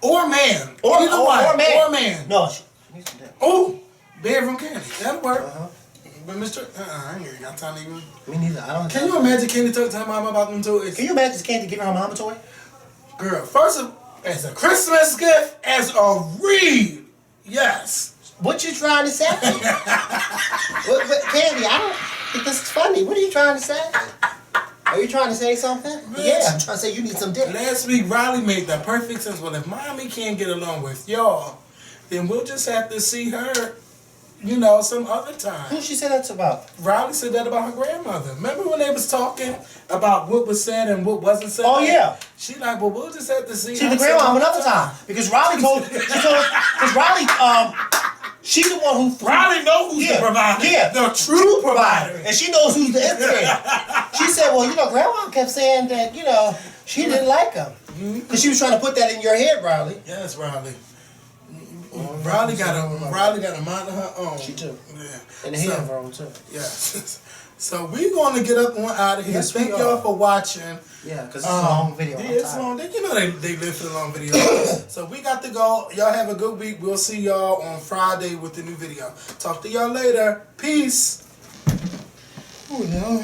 Speaker 2: Or man.
Speaker 1: Or man.
Speaker 2: Or man.
Speaker 1: No, she needs some dick.
Speaker 2: Oh, bedroom Candy. That'll work. But Mr. I ain't got time to even.
Speaker 1: Me neither. I don't.
Speaker 2: Can you imagine Candy talking to her mom about them toys?
Speaker 1: Can you imagine Kandi giving her mom a toy?
Speaker 2: Girl, first as a Christmas gift, as a read, yes.
Speaker 1: What you trying to say? Kandi, I don't think this is funny. What are you trying to say? Are you trying to say something?
Speaker 2: Bitch.
Speaker 1: Yeah, I'm trying to say you need some dick.
Speaker 2: Last week, Riley made the perfect sense. Well, if mommy can't get along with y'all, then we'll just have to see her, some other time.
Speaker 1: Who she said that about?
Speaker 2: Riley said that about her grandmother. Remember when they was talking about what was said and what wasn't said?
Speaker 1: Oh, yeah.
Speaker 2: She like, well, we'll just have to see.
Speaker 1: She the grandma another time. Because Riley because Riley, she's the one who...
Speaker 2: Riley knows who's the provider.
Speaker 1: Yeah.
Speaker 2: The true provider.
Speaker 1: And she knows who's the instigator. She said, well, Grandma kept saying that, she didn't like him. Because she was trying to put that in your head, Riley.
Speaker 2: Yes, Riley. Riley got a mind of her own.
Speaker 1: She too.
Speaker 2: Yeah.
Speaker 1: And the head of her own too.
Speaker 2: Yes. So we're going to get up and out of here.
Speaker 1: Yes,
Speaker 2: Thank y'all for watching.
Speaker 1: Yeah, because it's a long video.
Speaker 2: Yeah, it's long. They live for the long video. So we got to go. Y'all have a good week. We'll see y'all on Friday with the new video. Talk to y'all later. Peace. Oh, no.